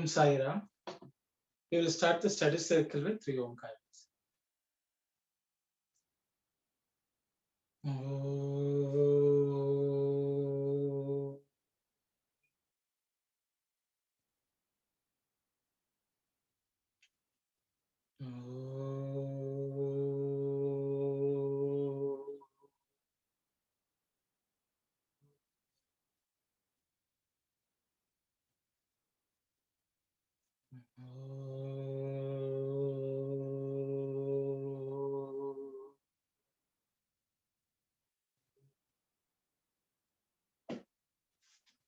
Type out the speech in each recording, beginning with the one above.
Sai Ram. We will start the study circle with 3 Omkaras.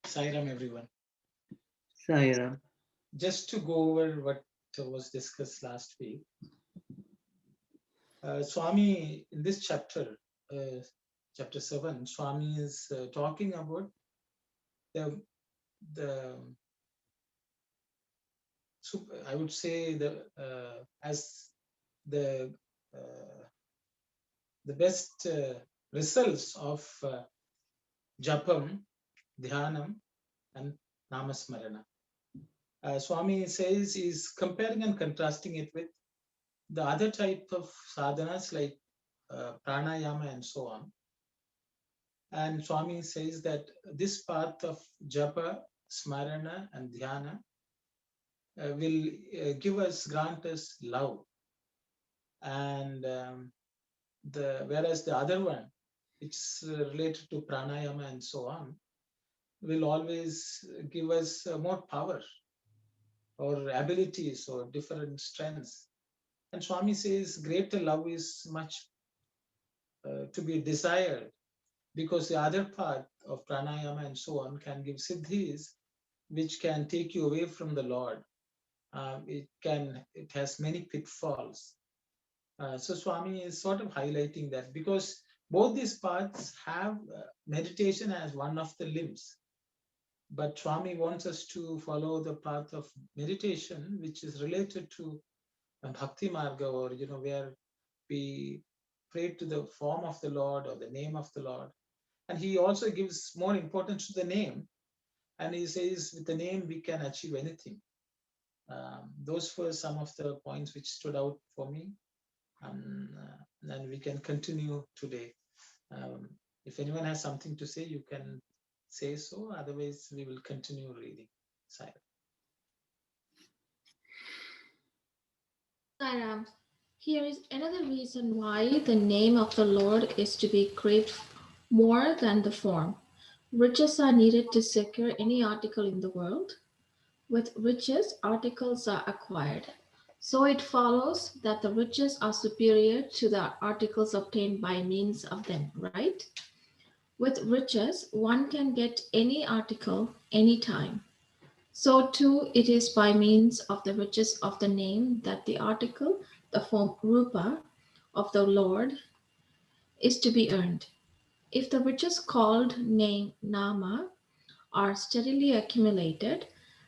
Sai Ram, everyone. Sai Ram. Just to go over what was discussed last week, Swami, in this chapter, chapter 7, Swami is talking about the I would say as the best results of Japam, Dhyanam, and Namasmarana. Swami says is comparing and contrasting it with the other type of sadhanas like pranayama and so on. And Swami says that this path of japa, smarana, and dhyana will grant us love. And whereas the other one, it's related to pranayama and so on, will always give us more power or abilities or different strengths. And Swami says greater love is much to be desired, because the other part of pranayama and so on can give siddhis, which can take you away from the Lord. It has many pitfalls. So Swami is sort of highlighting that, because both these paths have meditation as one of the limbs. But Swami wants us to follow the path of meditation, which is related to Bhakti Marga, or where we pray to the form of the Lord or the name of the Lord. And he also gives more importance to the name. And he says with the name we can achieve anything. Those were some of the points which stood out for me. And we can continue today. If anyone has something to say, you can say so. Otherwise, we will continue reading. Sai Ram. Here is another reason why the name of the Lord is to be craved more than the form. Riches are needed to secure any article in the world. With riches, articles are acquired. So it follows that the riches are superior to the articles obtained by means of them, right? With riches, one can get any article anytime. So too it is by means of the riches of the name that the article, the form rupa of the Lord, is to be earned. If the riches called name nama are steadily accumulated,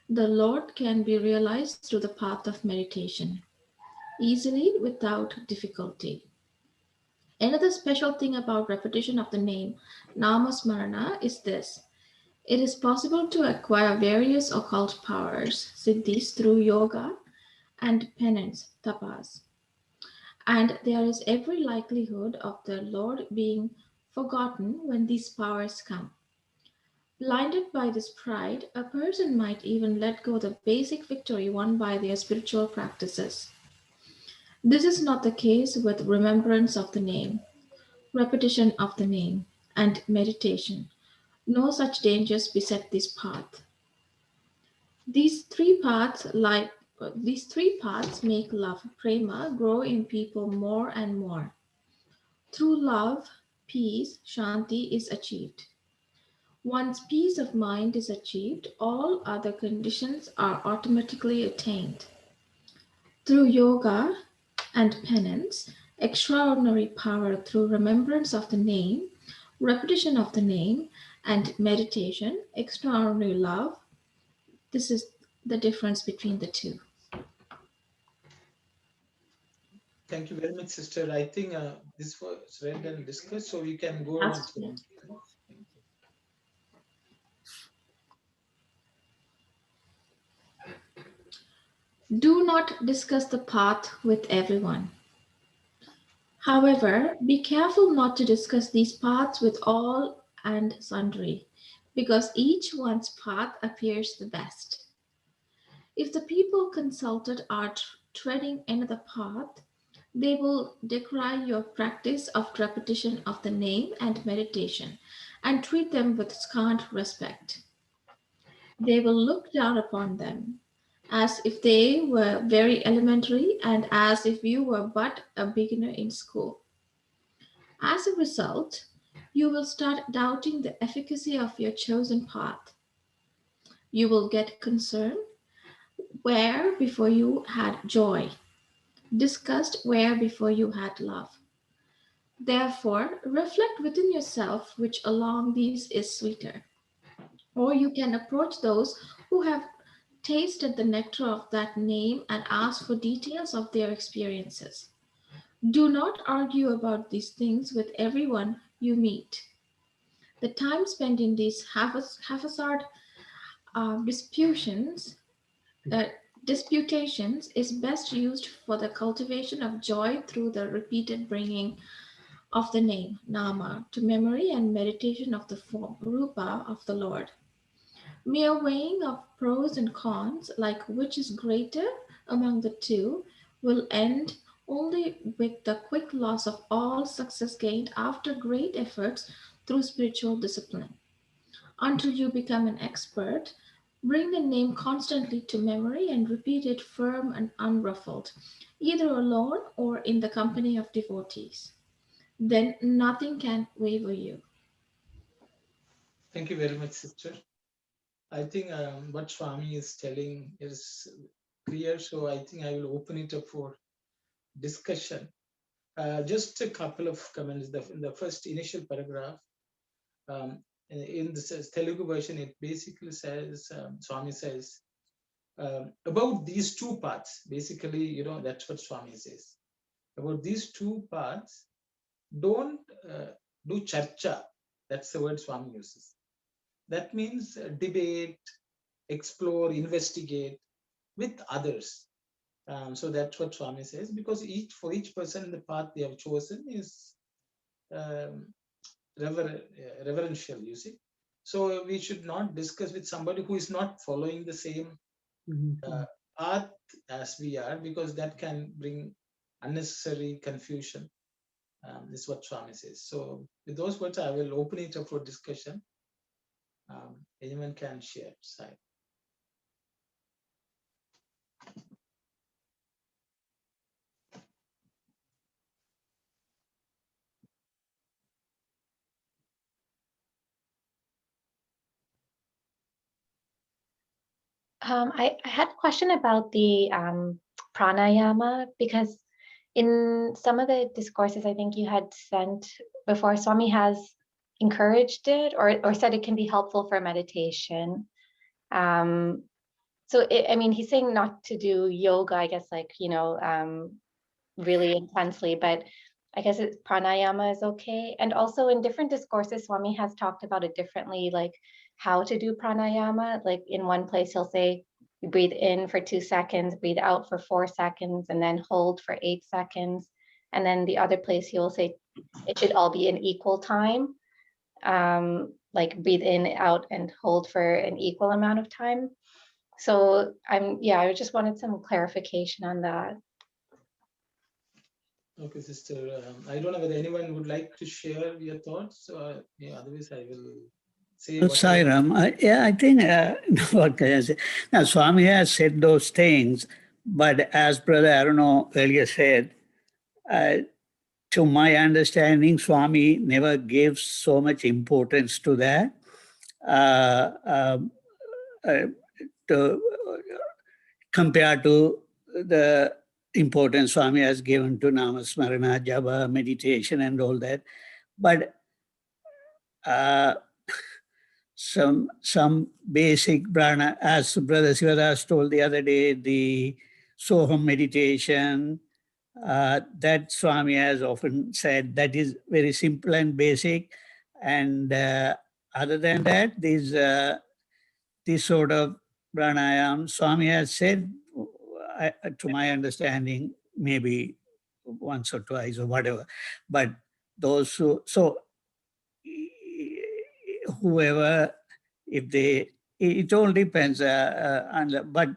the Lord can be realized through the path of meditation, easily without difficulty. Another special thing about repetition of the name Namasmarana is this. It is possible to acquire various occult powers, siddhis, through yoga and penance, tapas. And there is every likelihood of the Lord being forgotten when these powers come. Blinded by this pride, a person might even let go the basic victory won by their spiritual practices. This is not the case with remembrance of the name, repetition of the name, and meditation. No such dangers beset this path. These three paths make love, prema, grow in people more and more. Through love, peace, shanti is achieved. Once peace of mind is achieved, all other conditions are automatically attained. Through yoga and penance, extraordinary power through remembrance of the name, repetition of the name, and meditation, extraordinary love. This is the difference between the two. Thank you very much, sister. I think this was read and discussed, so we can go on. Do not discuss the path with everyone. However, be careful not to discuss these paths with all and sundry, because each one's path appears the best. If the people consulted are treading another path, they will decry your practice of repetition of the name and meditation and treat them with scant respect. They will look down upon them as if they were very elementary and as if you were but a beginner in school. As a result, you will start doubting the efficacy of your chosen path. You will get concerned where before you had joy, disgust where before you had love. Therefore, reflect within yourself which along these is sweeter. Or you can approach those who have tasted the nectar of that name and ask for details of their experiences. Do not argue about these things with everyone you meet. The time spent in these haphazard disputations, uh, disputations is best used for the cultivation of joy through the repeated bringing of the name, Nama, to memory and meditation of the form, Rupa, of the Lord. Mere weighing of pros and cons, like which is greater among the two, will end only with the quick loss of all success gained after great efforts through spiritual discipline. Until you become an expert, bring the name constantly to memory and repeat it firm and unruffled, either alone or in the company of devotees. Then nothing can waver you. Thank you very much, sister. I think what Swami is telling is clear, so I think I will open it up for discussion. Just a couple of comments. The first initial paragraph, in the Telugu version, it basically says, Swami says, about these two paths. Basically, that's what Swami says. About these two paths, don't do charcha. That's the word Swami uses. That means debate, explore, investigate with others. So that's what Swami says, because for each person, the path they have chosen is reverential, you see. So we should not discuss with somebody who is not following the same path as we are, because that can bring unnecessary confusion. Is what Swami says. So with those words, I will open it up for discussion. Anyone can share. Sai. I had a question about the pranayama, because in some of the discourses I think you had sent before, Swami has encouraged it or said it can be helpful for meditation. So I mean, he's saying not to do yoga, I guess, like, really intensely, but I guess pranayama is okay. And also in different discourses, Swami has talked about it differently, like how to do pranayama. Like in one place, he'll say, you breathe in for 2 seconds, breathe out for 4 seconds, and then hold for 8 seconds. And then the other place, he will say it should all be an equal time. Like breathe in, out, and hold for an equal amount of time. So I just wanted some clarification on that. Okay, sister. I don't know whether anyone would like to share your thoughts. Otherwise, I will say. Sairam, I think what can I say? Now, Swami has said those things, but as Brother Aruno earlier said, to my understanding, Swami never gives so much importance to that. To compare to the importance Swami has given to Namasmarana, Japa, meditation, and all that. But some basic prana, as Brother Sivadas told the other day, the Soham meditation, that Swami has often said that is very simple and basic. And other than that, this sort of pranayam, Swami has said, to my understanding, maybe once or twice or whatever. But those who, so whoever, if they, it all depends. But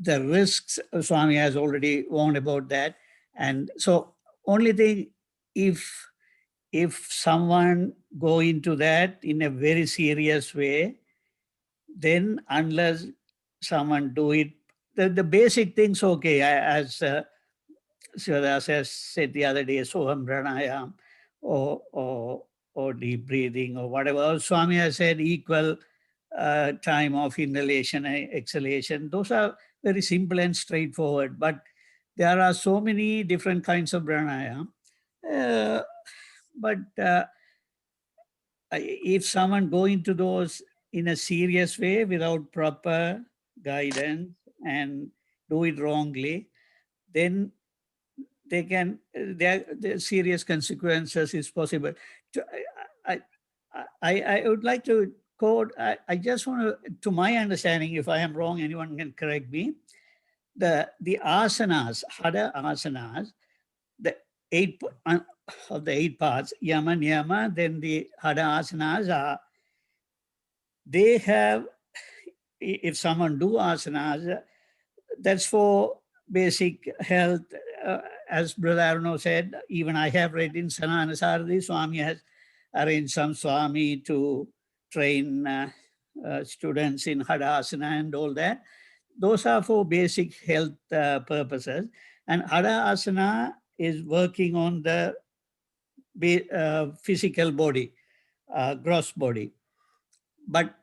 the risks, Swami has already warned about that. And so only thing, if someone go into that in a very serious way, then unless someone do it, the basic things, okay, as Sivadas has said the other day, Soham Pranayam, or deep breathing or whatever. Swami has said equal time of inhalation and exhalation. Those are very simple and straightforward, but there are so many different kinds of pranayam. But if someone go into those in a serious way without proper guidance and do it wrongly, then they can, there serious consequences is possible. I would like to quote, I just want to my understanding, if I am wrong, anyone can correct me. The asanas, Hada asanas, the 8 of the 8 parts, Yama, Niyama, then the Hada asanas are, they have, if someone do asanas, that's for basic health. As Brother Arno said, even I have read in Sanana Sarthi, Swami has arranged some Swami to train students in Hadasana and all that. Those are for basic health purposes. And Hadasana is working on the physical body, gross body. But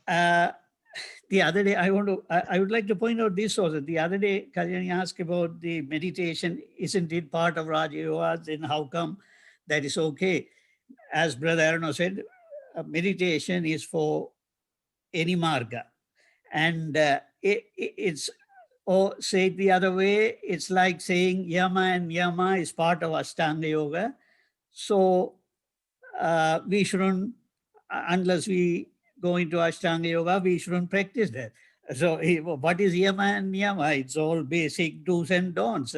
the other day, I would like to point out this also. The other day, Kalyani asked about the meditation. Isn't it part of Raja Yoga? Then how come that is okay? As Brother Arno said, meditation is for any marga. And it's, or say it the other way, it's like saying Yama and Yama is part of Ashtanga Yoga. So we shouldn't, unless we go into Ashtanga Yoga, we shouldn't practice that. So what is Yama and Niyama? It's all basic do's and don'ts.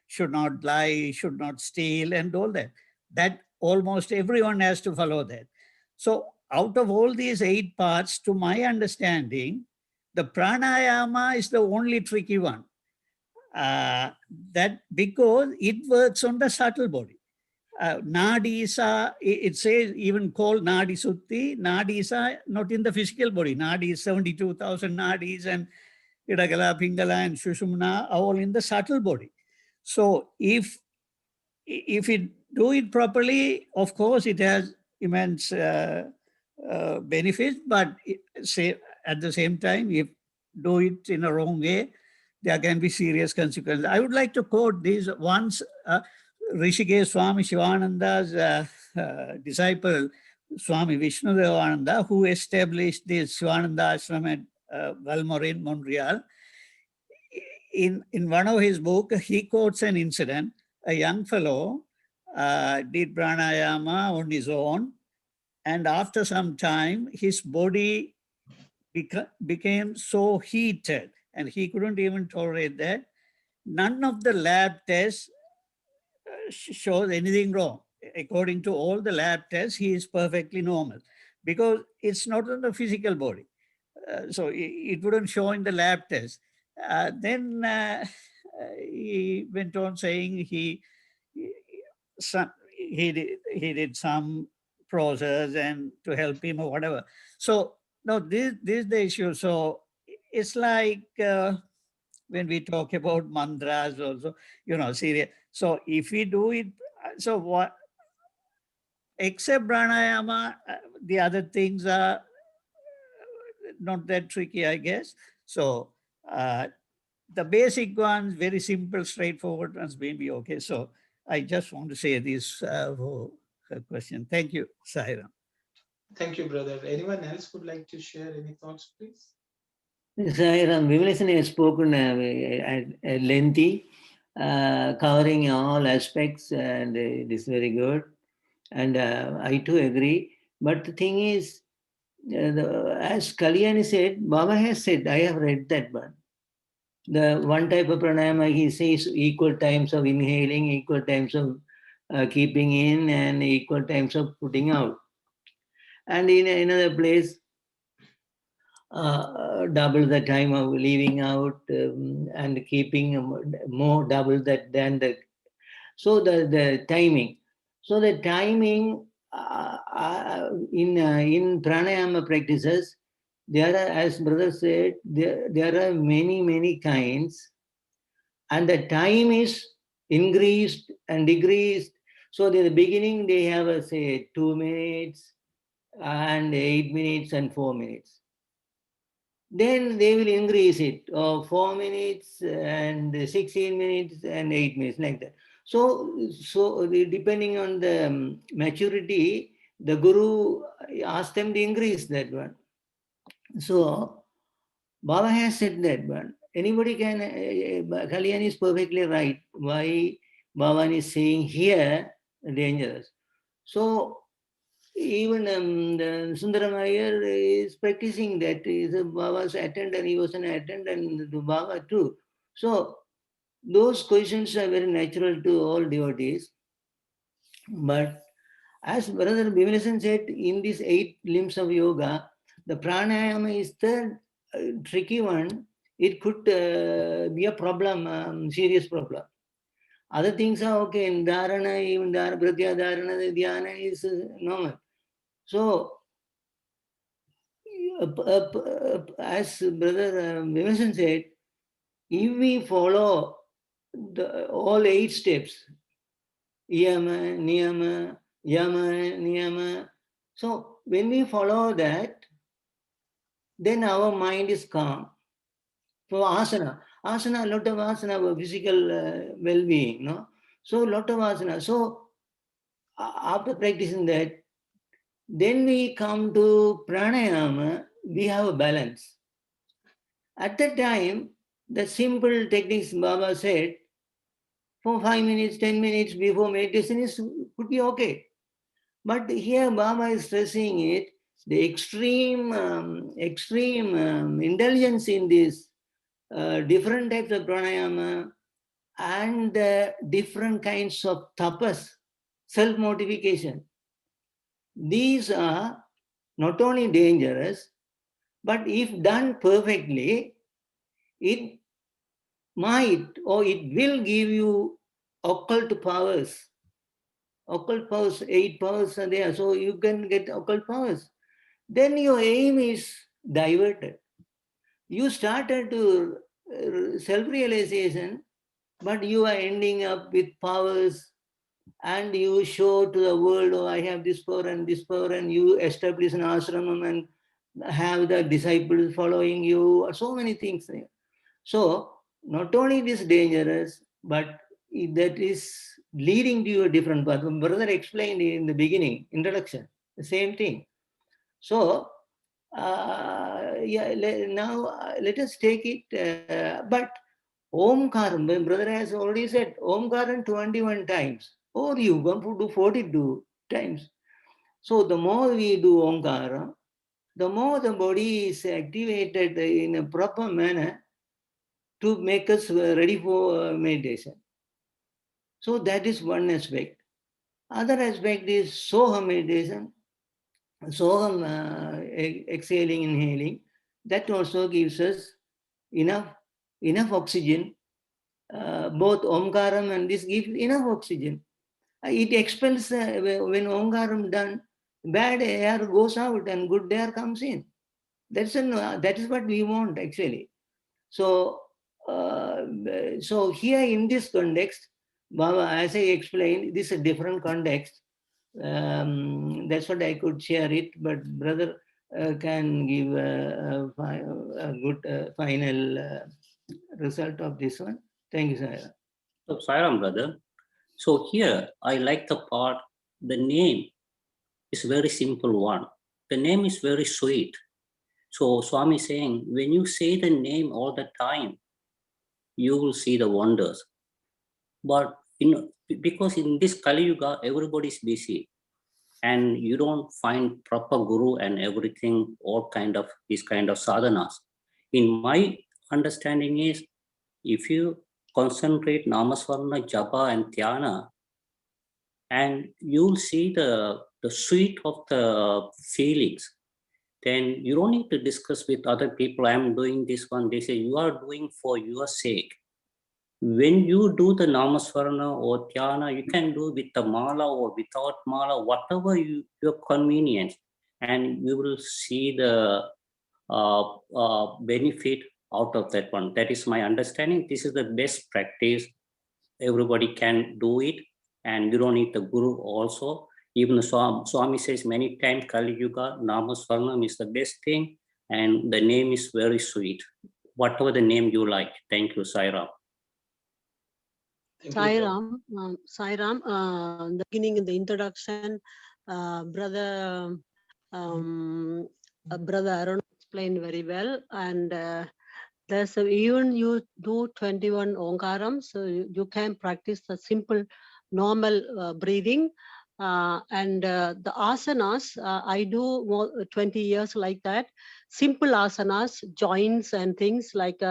Should not lie, should not steal, and all that. That almost everyone has to follow that. So out of all these 8 parts, to my understanding, the pranayama is the only tricky one. That because it works on the subtle body. Nadis are, it says even called Nadi Sutti, Nadis are not in the physical body. Nadi is 72,000 Nadis, and Idagala, Pingala, and Shushumna are all in the subtle body. So if it do it properly, of course it has immense benefits, but say at the same time, if do it in a wrong way, there can be serious consequences. I would like to quote these once. Rishikesh Swami Shivananda's disciple, Swami Vishnu Devananda, who established this Shivananda ashram at Valmorin, Montreal. In one of his books, he quotes an incident. A young fellow did pranayama on his own, and after some time, his body became so heated, and he couldn't even tolerate that. None of the lab tests shows anything wrong. According to all the lab tests, he is perfectly normal because it's not on the physical body. So it wouldn't show in the lab test. Then he went on saying he did some process and to help him or whatever. So no, this is the issue. So it's like when we talk about mantras also, serious. So if we do it, so what, except pranayama, the other things are not that tricky, I guess. So the basic ones, very simple, straightforward ones may be okay. So I just want to say this question. Thank you, Sairam. Thank you, brother. Anyone else would like to share any thoughts, please? Sairam, Vimalasan has spoken lengthy, covering all aspects, and it is very good. And I too agree. But the thing is, as Kalyani said, Baba has said, I have read that one. The one type of pranayama, he says equal times of inhaling, equal times of keeping in, and equal times of putting out. And in another place, double the time of leaving out and keeping more double that than the. So the timing. So the timing in pranayama practices, there are, as brother said, there are many kinds, and the time is increased and decreased. So in the beginning they have say 2 minutes and 8 minutes and 4 minutes. Then they will increase it 4 minutes and 16 minutes and 8 minutes, like that. So depending on the maturity, the guru asked them to increase that one. So Baba has said that one. Anybody can, Kalyan is perfectly right. Why Bhavan is saying here, dangerous. So even the Sundaram Iyer is practicing that. He's a Baba's attendant, he was an attendant to Baba too. So those questions are very natural to all devotees. But as Brother Bhimalasan said, in these 8 limbs of yoga, the pranayama is the tricky one. It could be a problem, serious problem. Other things are okay. In dharana, even pratya dharana, the dhyana is normal. So, as Brother Bhimalasan said, if we follow all 8 steps, yama, niyama, yama, niyama. So when we follow that, then our mind is calm. So asana, a lot of asana, physical well-being, no? So lot of asana. So after practicing that, then we come to pranayama, we have a balance. At that time, the simple techniques Baba said, for 5 minutes, 10 minutes before meditation could be okay. But here Baba is stressing it, the extreme intelligence in this different types of pranayama and different kinds of tapas, self-mortification. These are not only dangerous, but if done perfectly, it might or it will give you occult powers. Occult powers, 8 powers are there, so you can get occult powers. Then your aim is diverted. You started to self-realization, but you are ending up with powers, and you show to the world, oh, I have this power, and you establish an ashramam and have the disciples following you, so many things. So not only it is dangerous, but that is leading to a different path. Brother explained in the beginning, introduction, the same thing. So now let us take it. But Omkaram, brother has already said, Omkaram 21 times, or you want to do 42 times. So the more we do Omkaram, the more the body is activated in a proper manner to make us ready for meditation. So that is one aspect. Other aspect is Soham meditation. Soham, exhaling, inhaling. That also gives us enough oxygen. Both Omkaram and this gives enough oxygen. It expels, when Omkaram done, bad air goes out and good air comes in. That is what we want actually. So, so here in this context, Baba, as I explained, this is a different context. That's what I could share it, but brother can give a good final result of this one. Thank you, sir. So, Sairam, brother. So here, I like the part, the name is very simple one. The name is very sweet. So Swami is saying, when you say the name all the time, you will see the wonders. But because in this Kali Yuga, everybody is busy, and you don't find proper guru and everything, all kind of these kind of sadhanas. In my understanding is, if you concentrate Namaswarna, Japa and Dhyana, and you'll see the sweet of the feelings, then you don't need to discuss with other people, I'm doing this one. They say you are doing for your sake. When you do the Namaswarna or Dhyana, you can do with the mala or without mala, whatever your convenience, and you will see the benefit out of that one. That is my understanding. This is the best practice. Everybody can do it, and you don't need the guru also. Even the Swami says many times, Kali Yuga, Namaswarnam is the best thing, and the name is very sweet. Whatever the name you like. Thank you, Sairam. Thank you, Sai Ram, the beginning in the introduction, brother Arun explained very well, and there's even you do 21 Onkaram, so you can practice the simple, normal breathing. And the asanas, I do more 20 years like that. Simple asanas, joints and things like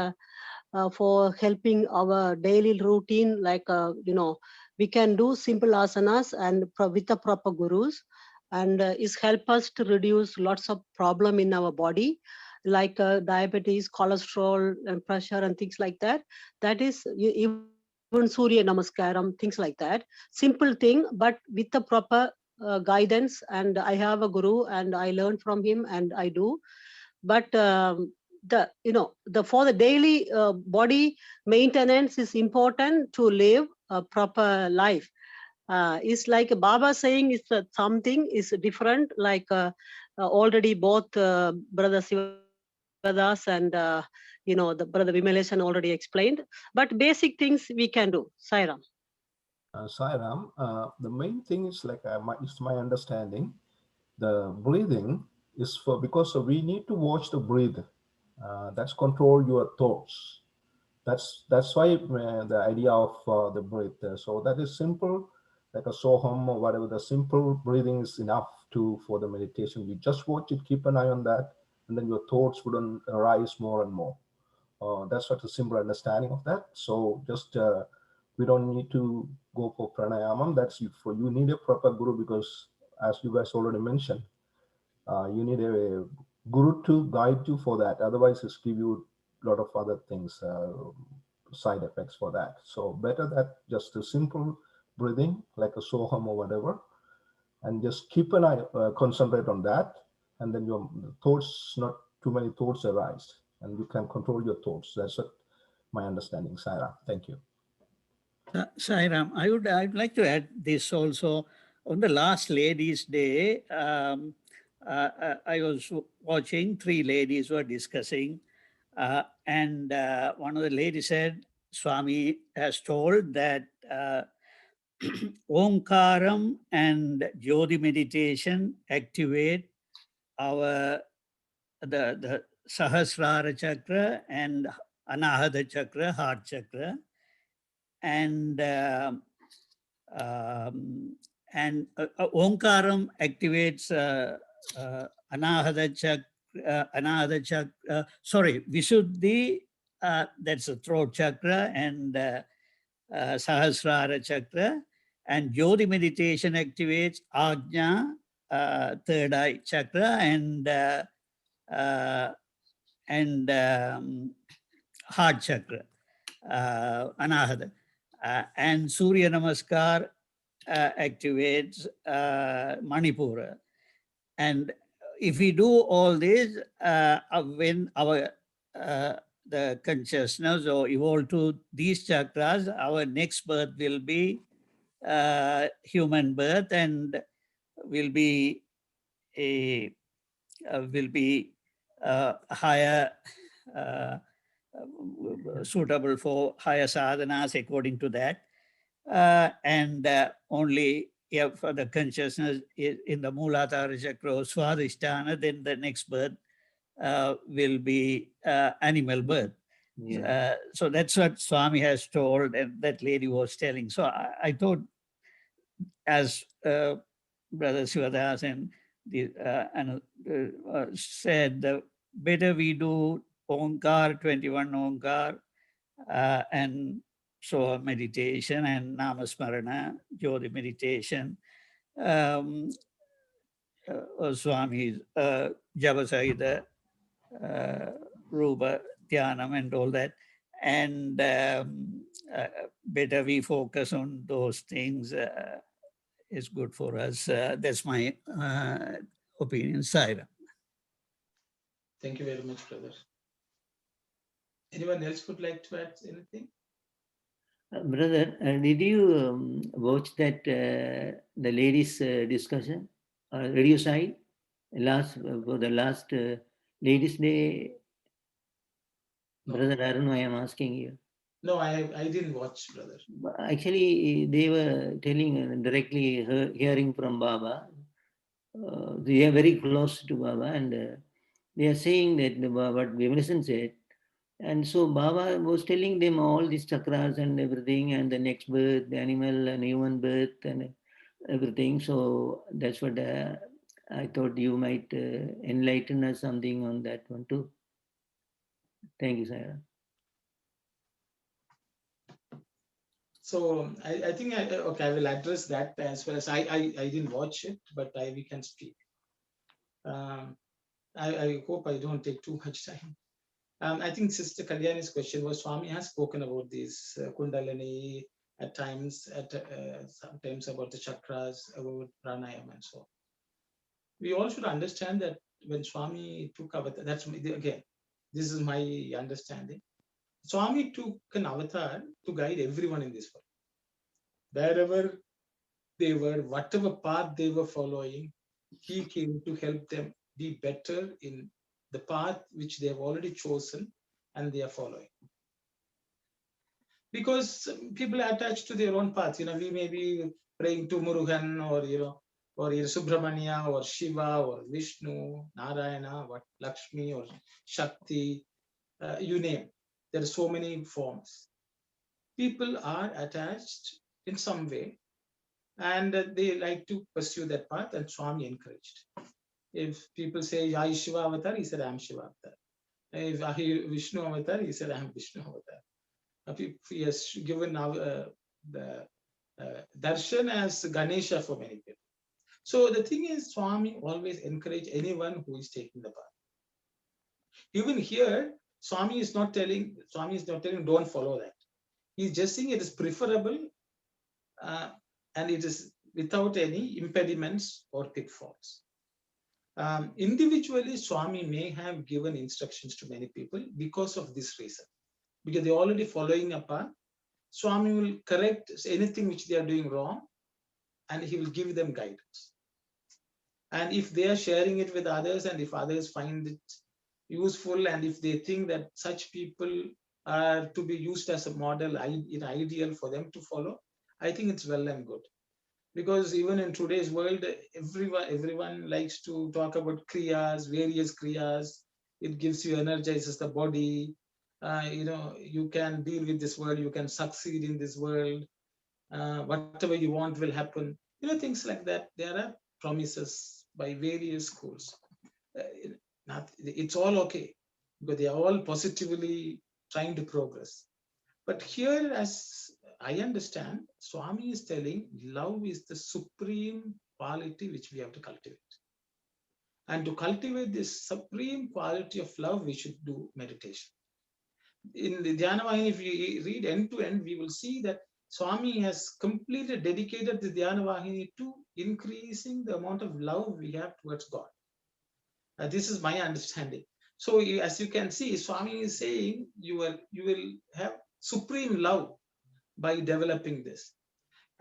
for helping our daily routine, like we can do simple asanas and with the proper gurus, and is help us to reduce lots of problem in our body, like diabetes, cholesterol and pressure and things like that. That is even Surya Namaskaram, things like that. Simple thing, but with the proper guidance. And I have a guru and I learn from him and I do. But the for the daily body maintenance is important to live a proper life. It's like Baba saying is that something is different, like already both brother Sivadas and the brother Vimalesan already explained. But basic things we can do. Sairam. Sairam, the main thing is like it's my understanding, the breathing is for, because we need to watch the breathe. That's control your thoughts. That's why the idea of the breath. So that is simple, like a soham or whatever. The simple breathing is enough for the meditation. You just watch it, keep an eye on that, and then your thoughts wouldn't arise more and more. That's what the simple understanding of that. So just we don't need to go for pranayama. That's you need a proper guru, because as you guys already mentioned, you need a guru to guide you for that. Otherwise, it's give you a lot of other things, side effects for that. So better that just a simple breathing, like a soham or whatever, and just keep an eye, concentrate on that, and then your thoughts, not too many thoughts arise, and you can control your thoughts. That's what my understanding, Sarah. Thank you. Sairam, I'd like to add this also. On the last Ladies' Day, I was watching, 3 ladies were discussing, and one of the ladies said, Swami has told that Omkaram and Jyoti meditation activate the Sahasrara chakra and Anahata chakra, heart chakra, and Omkaram activates Anahata chakra, Visuddhi, that's the throat chakra, and Sahasrara chakra, and Jyoti meditation activates Ajna, third eye chakra, and heart chakra, Anahata. And Surya Namaskar activates Manipura. And if we do all this, when our the consciousness or evolve to these chakras, our next birth will be human birth, and will be higher, suitable for higher sadhanas according to that. And only if the consciousness is in the Muladhara chakra or Swadhisthana, then the next birth will be animal birth. Yeah. So that's what Swami has told, and that lady was telling. So I thought, as Brother Sivadas and said, the better we do Onkar, 21 Onkar, and so meditation and Namasmarana, Jyoti meditation, Swami's Javasahita, Rupa Dhyanam and all that. And better we focus on those things is good for us. That's my opinion, Saira. Thank you very much, brother. Anyone else would like to add anything? Brother, did you watch that the ladies' discussion, radio side, for the last Ladies' Day? No. Brother, I don't know, I am asking you. No, I didn't watch, brother. Actually, they were telling directly, hearing from Baba. They are very close to Baba, and they are saying that what Vimalsan said. And so Baba was telling them all these chakras and everything, and the next birth, the animal and human birth, and everything. So that's what I thought you might enlighten us something on that one too. Thank you, Saira. So I think I will address that as well as I didn't watch it, but we can speak. I hope I don't take too much time. I think Sister Kalyani's question was, Swami has spoken about these Kundalini at times, sometimes about the chakras, about pranayama and so on. We all should understand that when Swami took avatar, that's again, this is my understanding. Swami took an avatar to guide everyone in this world. Wherever they were, whatever path they were following, he came to help them be better in the path which they have already chosen and they are following. Because people are attached to their own path. We may be praying to Murugan or Subramanya or Shiva or Vishnu, Narayana, Lakshmi or Shakti, you name. There are so many forms. People are attached in some way and they like to pursue that path, and Swami encouraged. If people say, I Shiva Avatar, he said, I am Shiva Avatar. If I Vishnu Avatar, he said, I am Vishnu Avatar. He has given the darshan as Ganesha for many people. So the thing is, Swami always encourage anyone who is taking the path. Even here, Swami is not telling, don't follow that. He's just saying it is preferable and it is without any impediments or pitfalls. Individually, Swami may have given instructions to many people because of this reason. Because they're already following a path, Swami will correct anything which they are doing wrong and he will give them guidance. And if they are sharing it with others and if others find it useful and if they think that such people are to be used as a model, ideal for them to follow, I think it's well and good. Because even in today's world, everyone likes to talk about kriyas, various kriyas. It gives you, energizes the body. You can deal with this world, you can succeed in this world. Whatever you want will happen. Things like that. There are promises by various schools. It's all okay, because they are all positively trying to progress. But here, as I understand, Swami is telling love is the supreme quality which we have to cultivate. And to cultivate this supreme quality of love, we should do meditation. In the Dhyana Vahini, if we read end to end, we will see that Swami has completely dedicated the Dhyana Vahini to increasing the amount of love we have towards God. This is my understanding. So as you can see, Swami is saying you will have supreme love by developing this.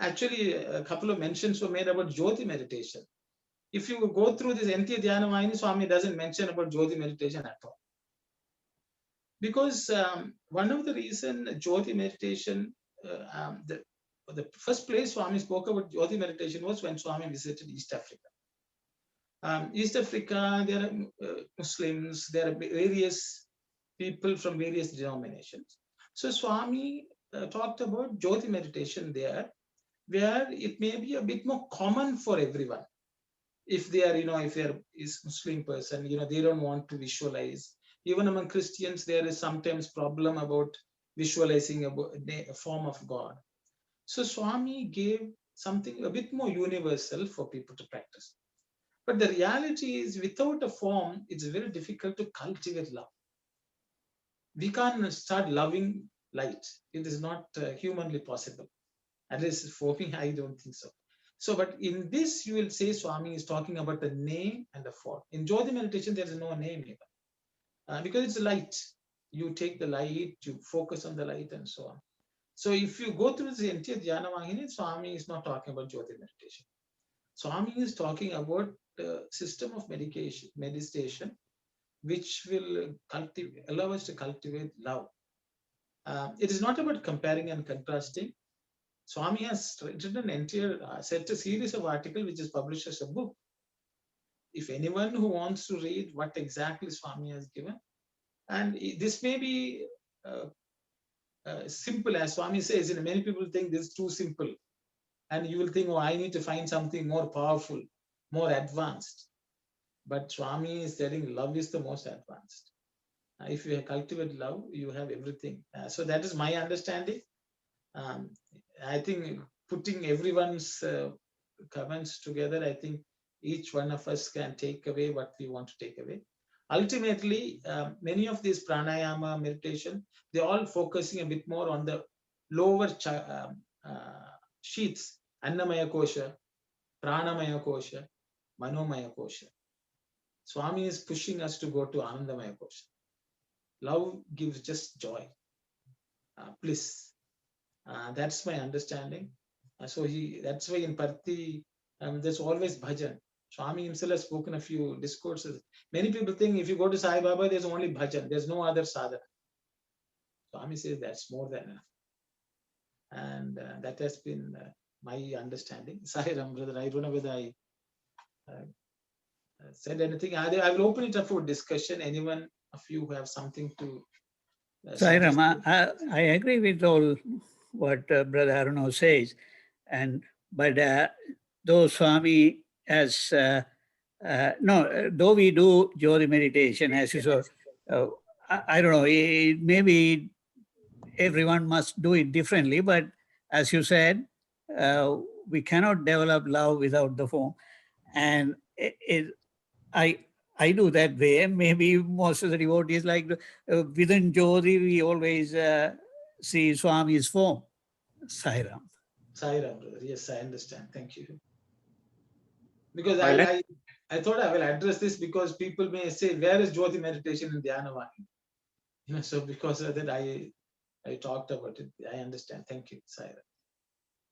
Actually, a couple of mentions were made about Jyoti meditation. If you go through this entire Dhyana Vahini, Swami doesn't mention about Jyoti meditation at all. Because one of the reasons Jyoti meditation, the first place Swami spoke about Jyoti meditation was when Swami visited East Africa. East Africa, there are Muslims, there are various people from various denominations. So Swami talked about Jyoti meditation there, where it may be a bit more common for everyone. If they are, if they are is Muslim person, they don't want to visualize. Even among Christians, there is sometimes problem about visualizing a form of God. So Swami gave something a bit more universal for people to practice. But the reality is, without a form, it's very difficult to cultivate love. We can't start loving light. It is not humanly possible. At least for me, I don't think so. So, but in this, you will say Swami is talking about the name and the form. In Jyoti meditation, there is no name even, because it's light. You take the light, you focus on the light, and so on. So, if you go through the entire Dhyana Vahini, Swami is not talking about Jyoti meditation. Swami is talking about the system of meditation, which will allow us to cultivate love. It is not about comparing and contrasting. Swami has written an entire set a series of articles which is published as a book. If anyone who wants to read what exactly Swami has given, and this may be simple, as Swami says, and many people think this is too simple, and you will think, oh, I need to find something more powerful, more advanced. But Swami is telling love is the most advanced. If you cultivate love, you have everything. So that is my understanding. I think putting everyone's comments together, I think each one of us can take away what we want to take away. Ultimately, many of these pranayama meditation, they're all focusing a bit more on the lower sheaths, Annamaya Kosha, Pranamaya Kosha, Manomaya Kosha. Swami is pushing us to go to Anandamaya Kosha. Love gives just joy, bliss. That's my understanding. So that's why in Parthi, there's always bhajan. Swami himself has spoken a few discourses. Many people think if you go to Sai Baba, there's only bhajan. There's no other sadhana. Swami says that's more than enough. And that has been my understanding. Sai Ram, brother, I don't know whether I said anything. I will open it up for discussion. Anyone of you who have something to Sai Ram, I agree with all what Brother Aruno says. But though Swami has, though we do Jyoti meditation, as you saw, I don't know, maybe everyone must do it differently, but as you said, we cannot develop love without the form. And I do that way. Maybe most of the devotees like within Jyoti, we always see Swami's form. Sai Ram. Sai Ram, brother. Yes, I understand. Thank you. Because I thought I will address this because people may say, where is Jyoti meditation in Dhyana Vahini? So because of that, I talked about it. I understand. Thank you, Sai Ram.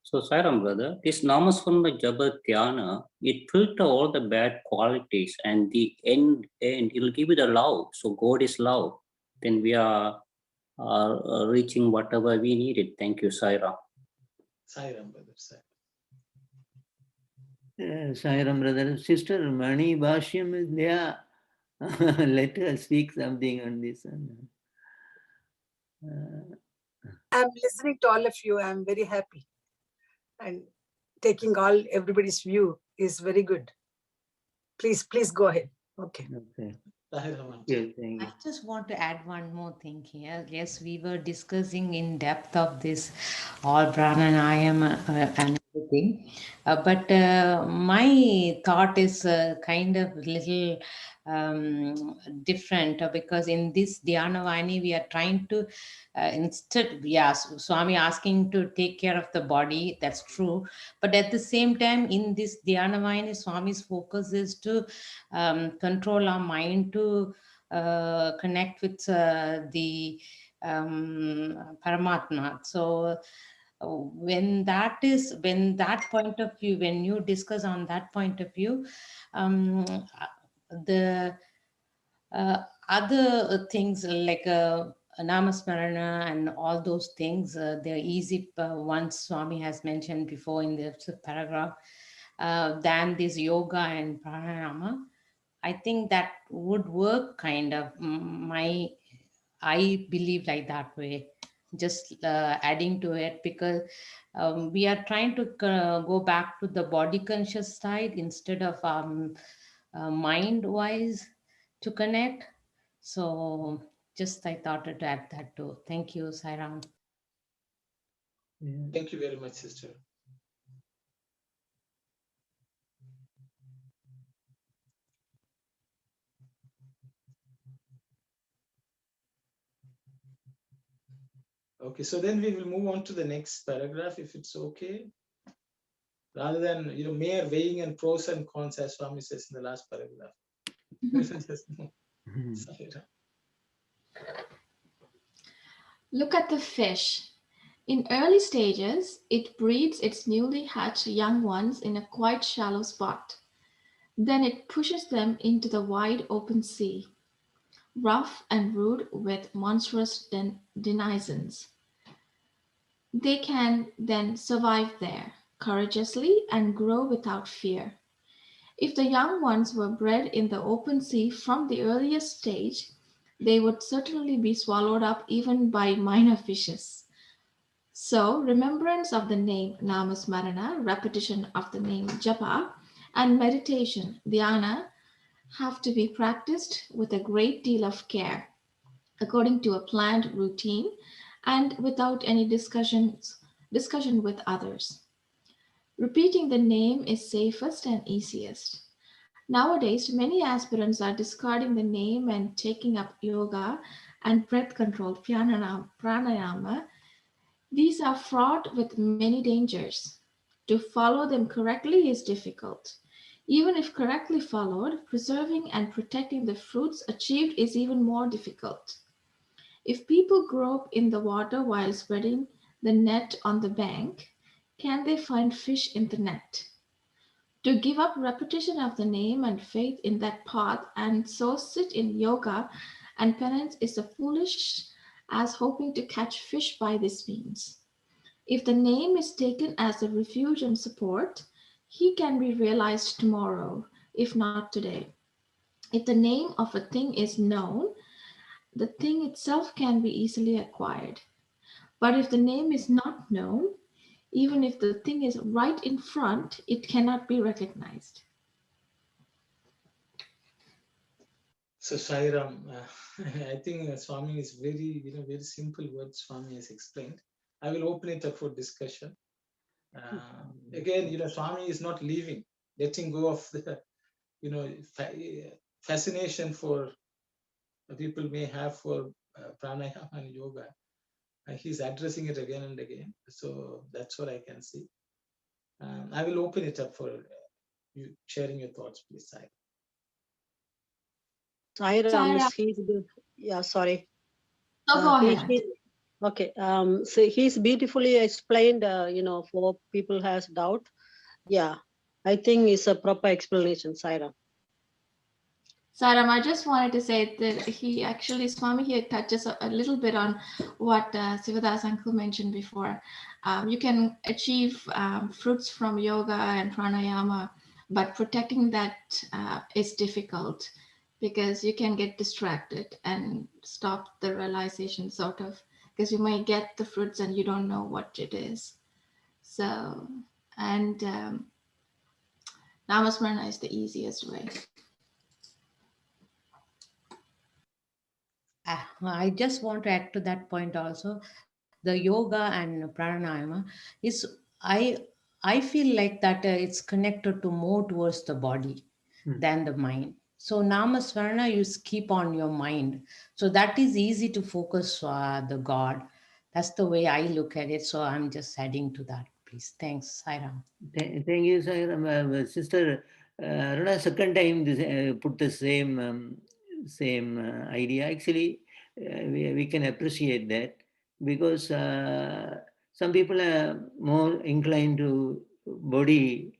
So, Sairam brother, this Namaswarna Jaba Dhyana, it filter all the bad qualities, and the end it'll give you the love. So God is love. Then we are reaching whatever we needed. Thank you, Sairam. Sairam, brother. Sai. Sairam, brother. Sister Mani Bhashyam is there. Let her speak something on this. I'm listening to all of you. I'm very happy. And taking everybody's view is very good. Please go ahead. Okay. Yes, thank you. I just want to add one more thing here. Yes, we were discussing in depth of this all pranayama and everything. But my thought is kind of little different because in this Dhyana Vahini, we are trying to Swami asking to take care of the body. That's true. But at the same time, in this Dhyana Vahini, Swami's focus is to control our mind to connect with the Paramatma. So when that point of view, when you discuss on that point of view, the other things like Namasmarana and all those things, they're easy once Swami has mentioned before in the paragraph, than this yoga and pranayama. I think that would work kind of. I believe like that way, just adding to it because we are trying to go back to the body conscious side instead of mind wise to connect. So Just I thought to add that too. Thank you, Sairam. Thank you very much, sister. Okay, so then we will move on to the next paragraph, if it's okay. Rather than mere weighing and pros and cons, as Swami says in the last paragraph. Look at the fish. In early stages, it breeds its newly hatched young ones in a quite shallow spot. Then it pushes them into the wide open sea, rough and rude with monstrous denizens. They can then survive there courageously and grow without fear. If the young ones were bred in the open sea from the earliest stage, they would certainly be swallowed up even by minor fishes. So, remembrance of the name Namasmarana, repetition of the name Japa, and meditation, Dhyana, have to be practiced with a great deal of care, according to a planned routine and without any discussion with others. Repeating the name is safest and easiest. Nowadays, many aspirants are discarding the name and taking up yoga and breath control, pranayama. These are fraught with many dangers. To follow them correctly is difficult. Even if correctly followed, preserving and protecting the fruits achieved is even more difficult. If people grope in the water while spreading the net on the bank, can they find fish in the net? To give up repetition of the name and faith in that path and so sit in yoga and penance is as foolish as hoping to catch fish by this means. If the name is taken as a refuge and support, he can be realized tomorrow, if not today. If the name of a thing is known, the thing itself can be easily acquired. But if the name is not known, even if the thing is right in front, it cannot be recognized. So Shairam, I think Swami is very simple words Swami has explained. I will open it up for discussion. Again, Swami is not leaving, letting go of the, fascination for people may have for pranayama and yoga. He's addressing it again and again. So that's what I can see. I will open it up for you sharing your thoughts, please, Sai. Sairam, yeah, sorry. So go ahead. Okay. So he's beautifully explained, for people has doubt. Yeah, I think it's a proper explanation, Sairam. Saram, I just wanted to say that Swami here touches a little bit on what Sivadas uncle mentioned before. You can achieve fruits from yoga and pranayama, but protecting that is difficult because you can get distracted and stop the realization sort of, because you might get the fruits and you don't know what it is. So, and Namasmarana is the easiest way. I just want to add to that point also. The yoga and pranayama is I feel like that it's connected to more towards the body than the mind. So namasvarna you keep on your mind, so that is easy to focus the God. That's the way I look at it. So I'm just adding to that, please. Thanks, Sairam. Thank you, Sairam. Sister Aruna, second time put the same idea. Actually, we can appreciate that because some people are more inclined to body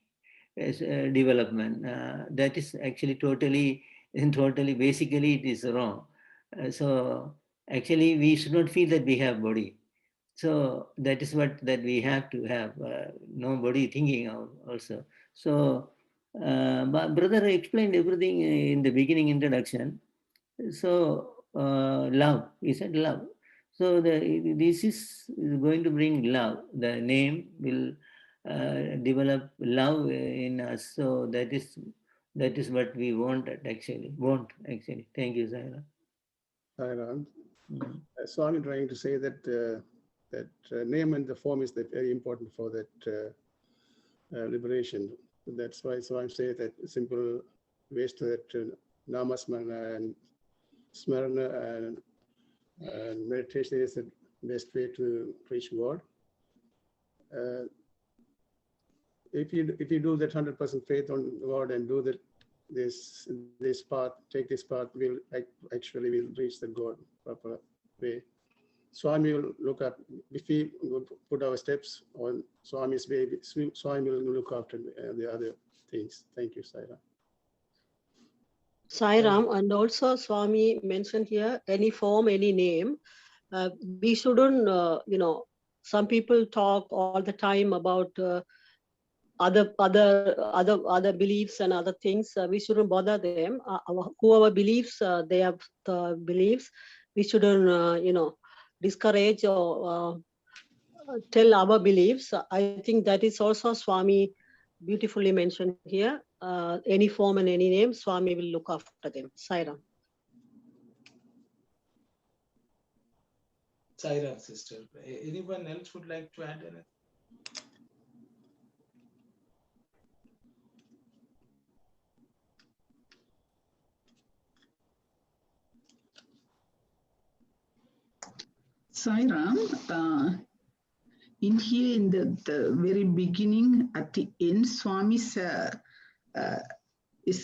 development. That is actually totally, basically, it is wrong. So actually, we should not feel that we have body. So that is what that we have to have. Nobody thinking also. So brother explained everything in the beginning introduction. So love, he said love. So this is going to bring love. The name will develop love in us. So that is what we want actually. Thank you, Sarah. Thailand. So I'm trying to say that name and the form is very important for that liberation. That's why. So I'm saying that simple ways to that namasmana and smarana and meditation is the best way to reach God. If you do that 100% faith on God and do that this path, take this path, will actually will reach the God proper way. Swami will look up, if we put our steps on Swami's way, Swami will look after the other things. Thank you, Saira. Sairam, and also Swami mentioned here, any form, any name. We shouldn't, some people talk all the time about other beliefs and other things. We shouldn't bother them. Whoever believes, they have the beliefs. We shouldn't, discourage or tell our beliefs. I think that is also Swami beautifully mentioned here. Any form and any name, Swami will look after them. Sairam. Saira, sister. Anyone else would like to add anything? Sairam, in here in the very beginning, at the end, Swami is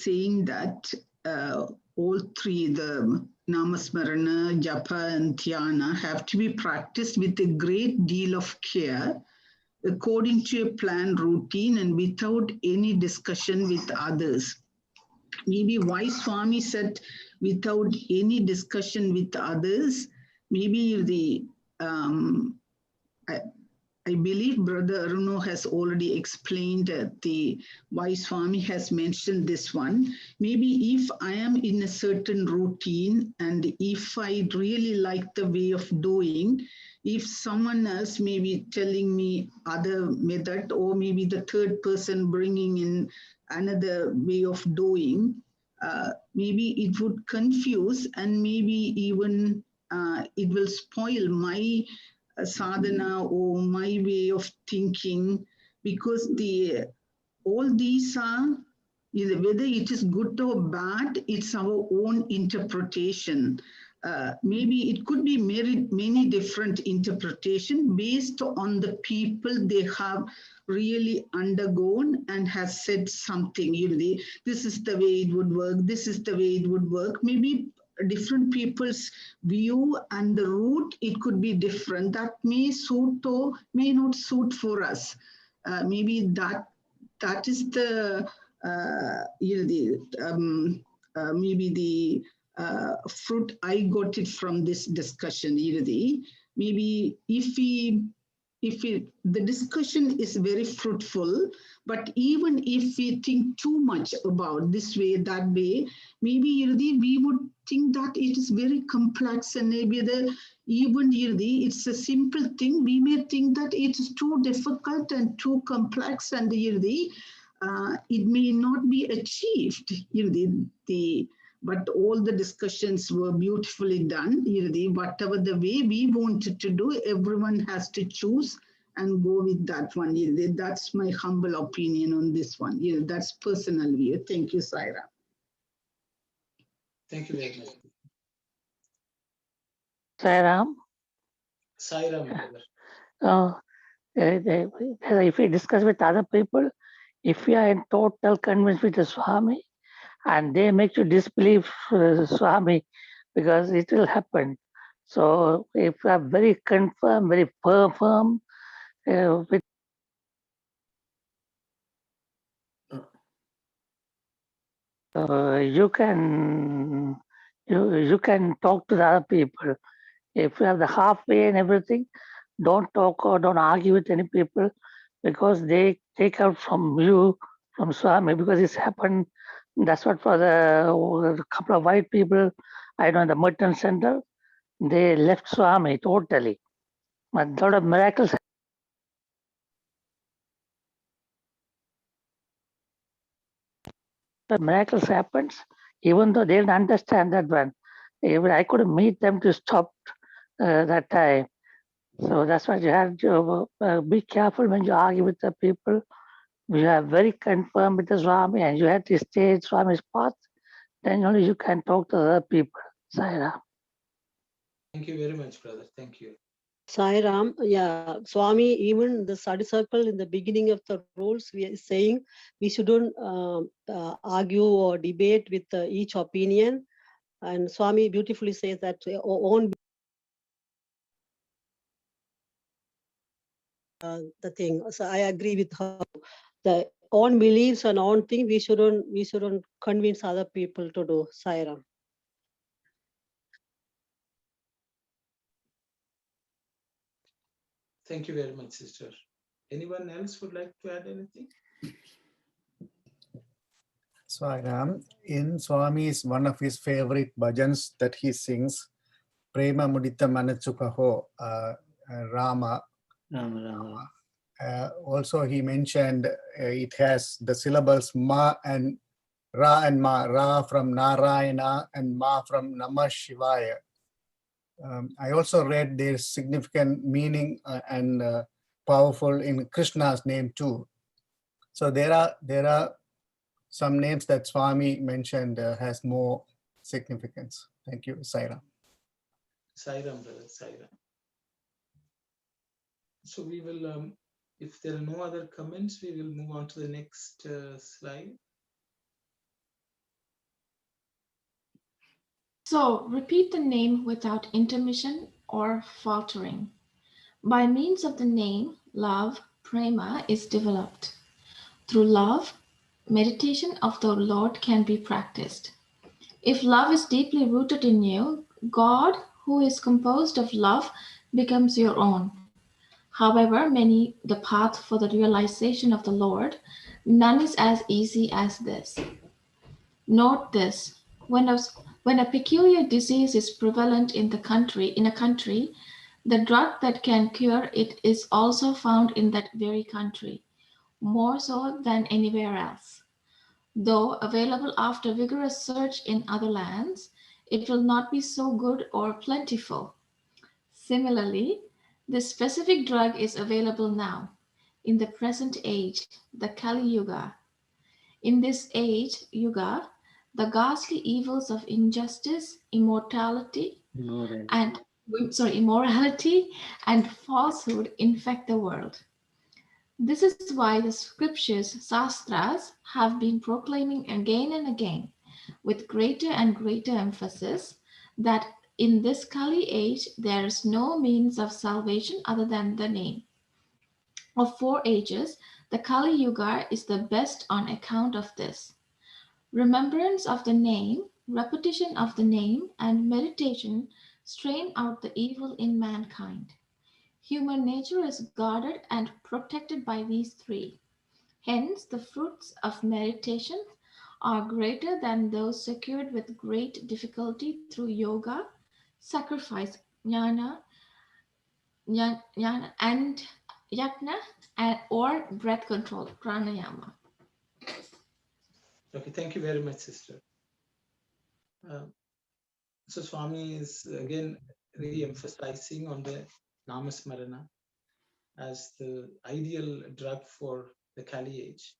saying that all three, the Namasmarana, Japa, and Dhyana, have to be practiced with a great deal of care, according to a planned routine and without any discussion with others. Maybe why Swami said without any discussion with others, maybe I believe Brother Aruno has already explained why Swami has mentioned this one. Maybe if I am in a certain routine and if I really like the way of doing, if someone else may be telling me other method, or maybe the third person bringing in another way of doing, maybe it would confuse and maybe even it will spoil my sadhana or my way of thinking, because all these are, whether it is good or bad, it's our own interpretation. Maybe it could be many different interpretation based on the people they have really undergone and has said something. This is the way it would work. This is the way it would work. Maybe different people's view and the route, it could be different. That may suit or may not suit for us. Maybe that is the maybe the fruit I got it from this discussion. Maybe if the discussion is very fruitful, but even if we think too much about this way, that way, maybe we would think that it is very complex, and maybe it's a simple thing. We may think that it is too difficult and too complex, and it may not be achieved. But all the discussions were beautifully done. Whatever the way we wanted to do, everyone has to choose and go with that one. That's my humble opinion on this one. That's personal view. Thank you, Saira. Thank you very much. Sairam. Sairam. If we discuss with other people, if we are in total convinced with the Swami, and they make you disbelieve Swami, because it will happen. So if you are very confirmed, very firm, with you can talk to the other people. If you have the halfway and everything, don't talk or don't argue with any people, because they take out from you, from Swami, because it's happened. That's what for the couple of white people, I know in the Merton Center, they left Swami totally. But a lot of miracles. The miracles happens, even though they didn't understand that one. Even I couldn't meet them to stop that time. So that's why you have to be careful when you argue with the people. You are very confirmed with the Swami and you have to stay Swami's path. Then only you can talk to other people. Saira. Thank you very much, brother. Thank you. Sai Ram, yeah, Swami, even the study circle in the beginning of the rules, we are saying we shouldn't argue or debate with each opinion. And Swami beautifully says that own the thing. So I agree with her. The own beliefs and own thing we shouldn't convince other people to do. Sai Ram. Thank you very much, sister. Anyone else would like to add anything? Swaram, in Swami's one of his favorite bhajans that he sings, Prema Mudita Manachukaho, Rama. Also, he mentioned it has the syllables Ma and Ra Ra from Narayana and Ma from Namah Shivaya. I also read there's significant meaning and powerful in Krishna's name too. So there are some names that Swami mentioned has more significance. Thank you, Saira. Sairam, brother, Sairam. So we will, if there are no other comments, we will move on to the next slide. So repeat the name without intermission or faltering. By means of the name, love, prema, is developed. Through love, meditation of the Lord can be practiced. If love is deeply rooted in you, God, who is composed of love, becomes your own. However, many the path for the realization of the Lord, none is as easy as this. Note this: when a peculiar disease is prevalent in a country, the drug that can cure it is also found in that very country, more so than anywhere else. Though available after vigorous search in other lands, it will not be so good or plentiful. Similarly, this specific drug is available now, in the present age, the Kali Yuga. In this age, Yuga, the ghastly evils of injustice, immorality, and falsehood infect the world. This is why the scriptures, sastras, have been proclaiming again and again, with greater and greater emphasis, that in this Kali age there is no means of salvation other than the name. Of 4 ages, the Kali Yuga is the best on account of this. Remembrance of the name, repetition of the name, and meditation strain out the evil in mankind. Human nature is guarded and protected by these 3. Hence, the fruits of meditation are greater than those secured with great difficulty through yoga, sacrifice, jnana, and yajna, or breath control, pranayama. Okay, thank you very much, sister. So Swami is again really emphasizing on the Namasmarana as the ideal drug for the Kali age.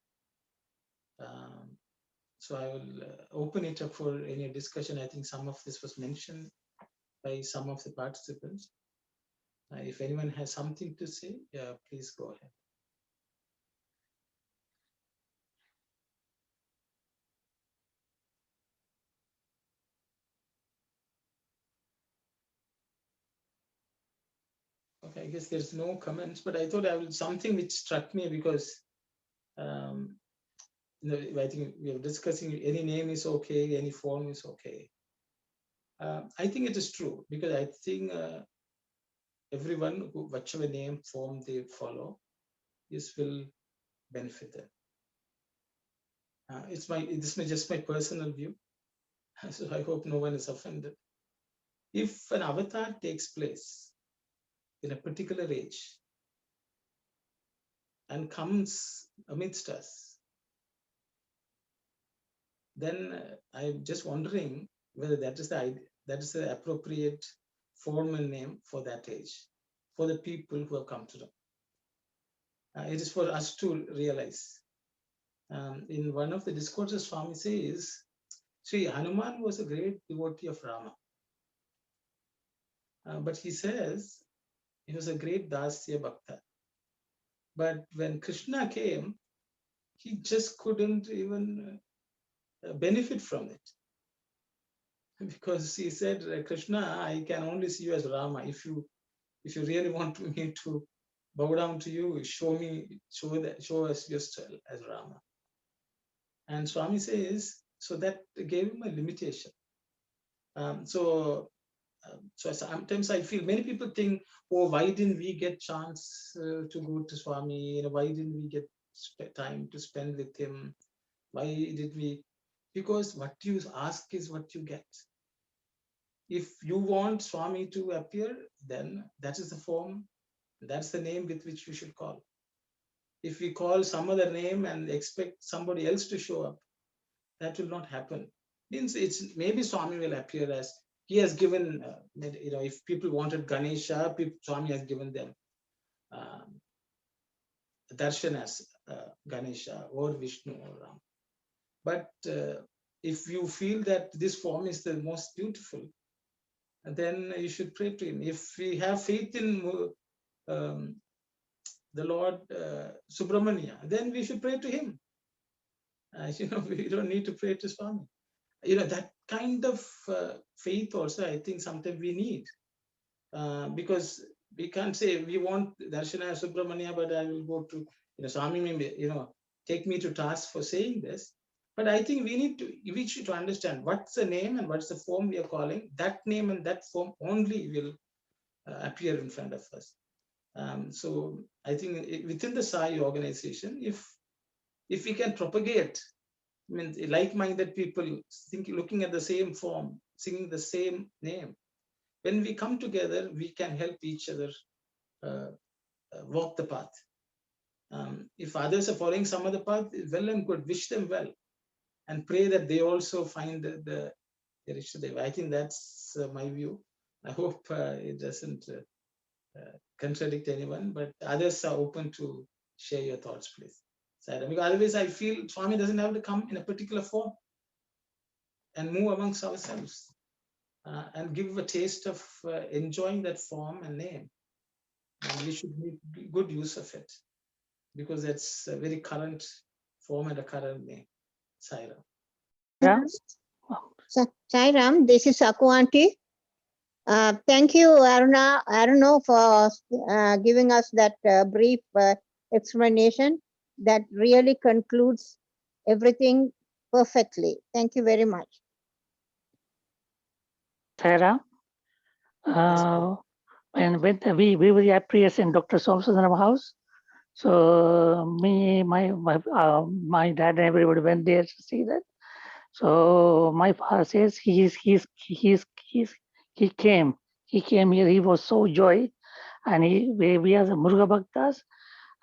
So I will open it up for any discussion. I think some of this was mentioned by some of the participants. If anyone has something to say, yeah, please go ahead. Okay, I guess there's no comments, but I thought I will something which struck me because I think we are discussing any name is okay, any form is okay. I think it is true because I think everyone who whichever name form they follow, this will benefit them. This is just my personal view, so I hope no one is offended. If an avatar takes place in a particular age and comes amidst us, then I'm just wondering whether that is the That is the appropriate formal name for that age, for the people who have come to know. It is for us to realize. In one of the discourses, Swami says, Sri Hanuman was a great devotee of Rama. But he says he was a great Dasya Bhakta. But when Krishna came, he just couldn't even benefit from it. Because he said, Krishna, I can only see you as Rama. If you really want me to bow down to you, show us yourself as Rama. And Swami says, so that gave him a limitation. So sometimes I feel many people think, oh, why didn't we get chance to go to Swami? Why didn't we get time to spend with him? Why did we? Because what you ask is what you get. If you want Swami to appear, then that is the form, that's the name with which you should call. If we call some other name and expect somebody else to show up, that will not happen. Means it's maybe Swami will appear as he has given, if people wanted Ganesha, Swami has given them darshan as Ganesha or Vishnu or Ram. But if you feel that this form is the most beautiful, then you should pray to him. If we have faith in the Lord Subramania, then we should pray to him. We don't need to pray to Swami. That kind of faith also, I think sometimes we need. Because we can't say we want Darshana Subramania, but I will go to, Swami may, take me to task for saying this. But I think we should understand what's the name and what's the form we are calling. That name and that form only will appear in front of us. So I think within the Sai organization, if we can propagate, like-minded people looking at the same form, singing the same name, when we come together, we can help each other walk the path. If others are following some other path, well and good, wish them well, and pray that they also find the Ishtadeva. I think that's my view. I hope it doesn't contradict anyone, but others are open to share your thoughts, please. Because otherwise I feel Swami doesn't have to come in a particular form and move amongst ourselves and give a taste of enjoying that form and name. And we should make good use of it, because that's a very current form and a current name. Sairam. Sai Ram, this is Aku Aunty. Thank you, Aruna, for giving us that brief explanation that really concludes everything perfectly. Thank you very much. Sarah, when we were the prayers in Dr. Somsadan's house, so me, my dad and everybody went there to see that. So my father says he came here. He was so joy, and we are the Muruga Bhaktas,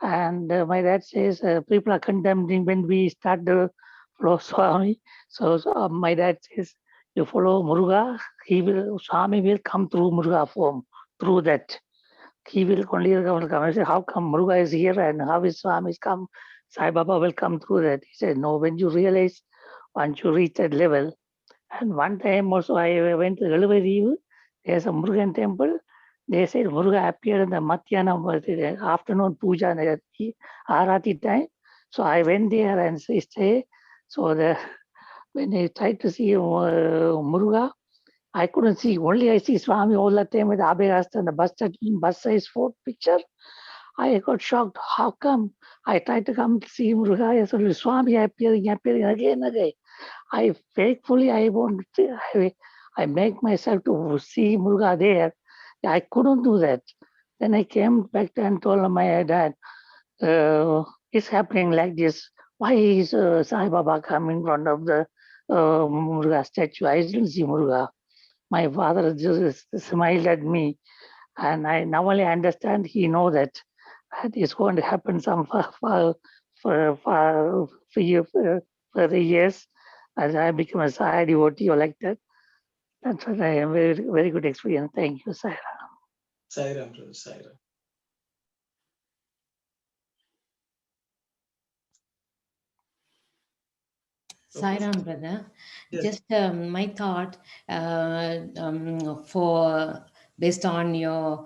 and my dad says people are condemning when we start the follow Swami. So my dad says you follow Muruga, Swami will come through Muruga form, through that. He will only come. I said, how come Muruga is here and how is Swami come? Sai Baba will come through that. He said, no, when you realize, once you reach that level. And one time also I went to Galway, there's a Murugan temple. They said Muruga appeared in the Mathyana afternoon puja and Arati time. So I went there and stay. So when I tried to see Muruga, I couldn't see. Only I see Swami all the time with Abhirasta and the bus size photo picture. I got shocked. How come? I tried to come to see Muruga. I said, Swami appearing again and again. I faithfully, I make myself to see Muruga there. I couldn't do that. Then I came back and told my dad, it's happening like this. Why is Sai Baba coming in front of the Muruga statue? I didn't see Muruga. My father just smiled at me, and I now only understand. He knows that it's going to happen for the years as I become a Sai devotee or like that. That's a very, very good experience. Thank you, Sai Ram. Sai Ram, brother, Sai Ram. Sai Ram, brother. Yes. Just my thought for based on your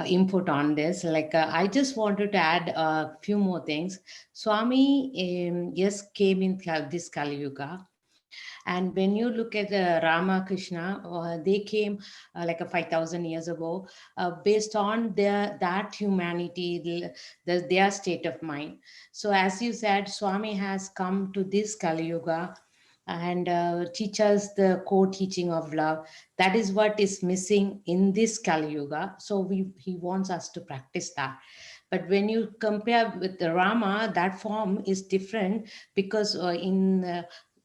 input on this. Like I just wanted to add a few more things. Swami, yes, came in this Kali Yuga. And when you look at Rama Krishna, they came like a 5,000 years ago, based on that humanity, their state of mind. So as you said, Swami has come to this Kali Yuga and teach us the core teaching of love. That is what is missing in this Kali Yuga. So he wants us to practice that. But when you compare with the Rama, that form is different because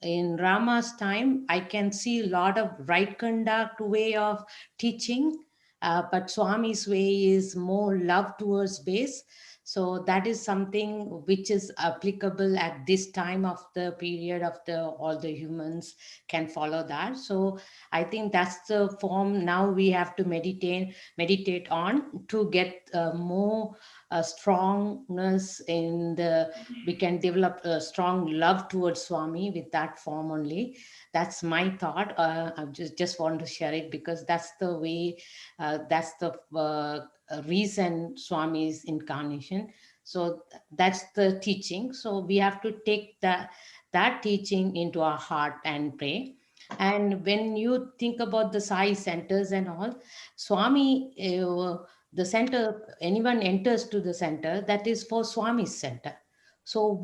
in Rama's time, I can see a lot of right conduct way of teaching, but Swami's way is more love towards base. So that is something which is applicable at this time of the period of all the humans can follow that. So I think that's the form now we have to meditate on to get more strongness we can develop a strong love towards Swami with that form only. That's my thought. I just want to share it because that's the way, that's the reason Swami's incarnation. So that's the teaching. So we have to take that teaching into our heart and pray. And when you think about the Sai centers and all, Swami, the center, anyone enters to the center, that is for Swami's center. So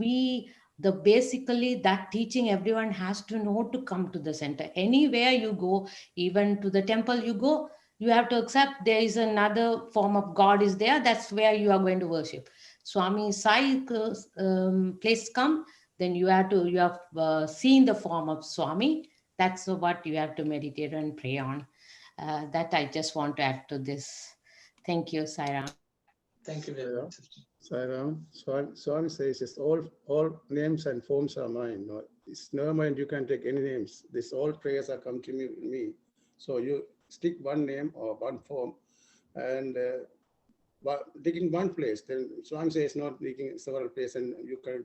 basically that teaching everyone has to know to come to the center. Anywhere you go, even to the temple you go, you have to accept there is another form of God is there. That's where you are going to worship. Swami Sai place come, then you have seen the form of Swami. That's what you have to meditate and pray on. That I just want to add to this. Thank you, Sai Ram. Thank you very much. Sai Ram. Swami says it's all names and forms are mine. No, it's never mind, you can take any names. This all prayers are come to me. So you stick one name or one form and digging one place. Then Swami says not digging several places and you can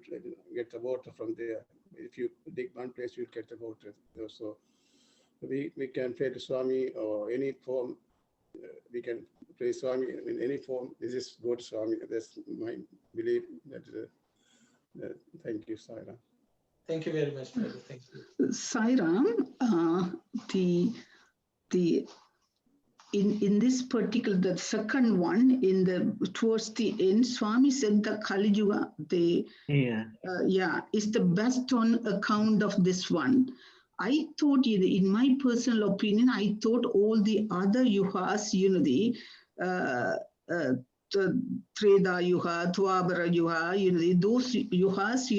get the water from there. If you dig one place, you'll get the water. So we can pray to Swami or any form. We can pray Swami in any form. This is good Swami. That's my belief. Thank you, Sai Ram. Thank you very much, brother. Thank you. Sai Ram, in this particular, the second one, towards the end, Swami said the Kali Yuga, is the best on account of this one. I thought, in my personal opinion, I thought all the other yugas, the Treda Yuga, Dwapara Yuga, those yugas,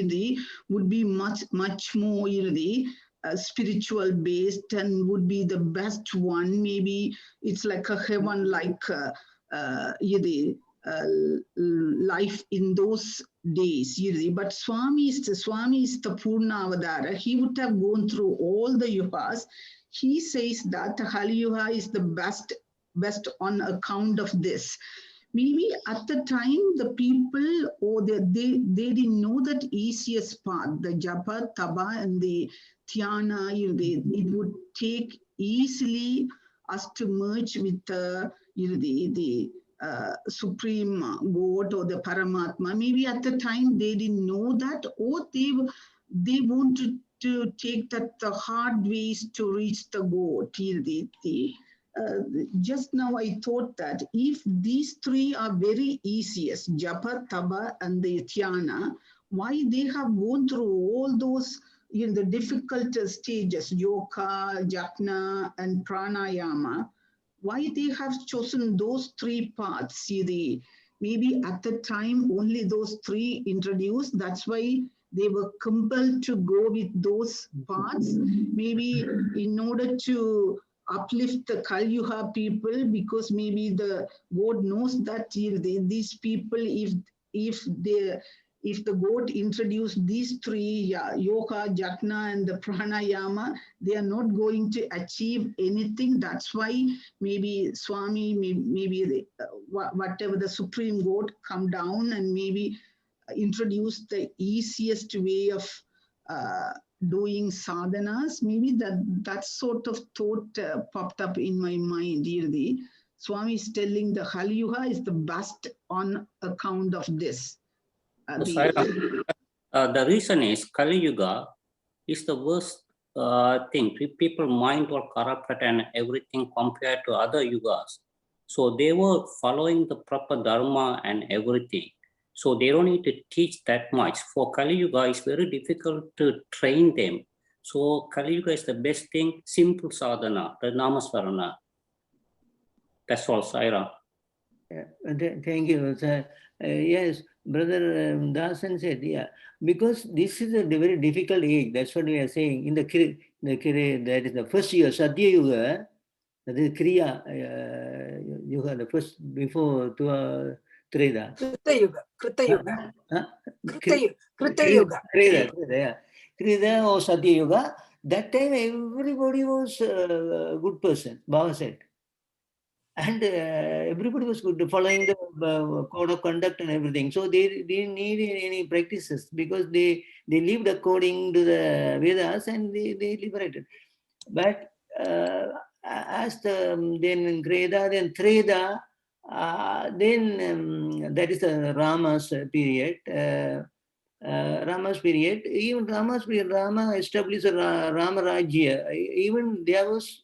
would be much more, spiritual based and would be the best one. Maybe it's like a heaven, like life in those days. But Swami is the Purna Avadara. He would have gone through all the yugas. He says that Kali Yuga is the best on account of this. Maybe at the time the people they didn't know that easiest path, the japa, taba, and the dhyana. It would take easily us to merge with the supreme God or the Paramatma. Maybe at the time they didn't know that, or they wanted to take the hard ways to reach the God. Just now I thought that if these three are very easiest, japa, taba, and the dhyana, why they have gone through all those the difficult stages, yoga, jhana, and pranayama, why they have chosen those three paths? Maybe at the time only those three introduced, that's why they were compelled to go with those paths, maybe in order to uplift the Kali Yuga people, because maybe the God knows that these people, if if the goat introduced these three, yoga, jhana, and the pranayama, they are not going to achieve anything. That's why maybe Swami, maybe whatever the supreme goat come down and maybe introduce the easiest way of doing sadhanas. Maybe that sort of thought popped up in my mind. Really, Swami is telling the Kali Yuga is the best on account of this. The reason is Kali Yuga is the worst thing. People mind were corrupted and everything compared to other yugas. So they were following the proper dharma and everything. So they don't need to teach that much. For Kali Yuga, it's very difficult to train them. So Kali Yuga is the best thing, simple sadhana, the namasvarana. That's all, Saira. Thank you, sir. Yes, Brother Dasan said, yeah, because this is a very difficult age. That's what we are saying. In the that is the first year, Sathya Yuga, that is Kriya Yuga, the first before Treda. Krita Yuga. Krita Yuga. Krita Yuga. Krita or Sathya Yuga. That time everybody was a good person, Baba said. And everybody was good, following the code of conduct and everything. So they didn't need any practices because they lived according to the Vedas and they liberated. But as then Greda, then Treda, then that is the Rama's period. Rama's period, even Rama's period, Rama established a Rama Rajya. Even there was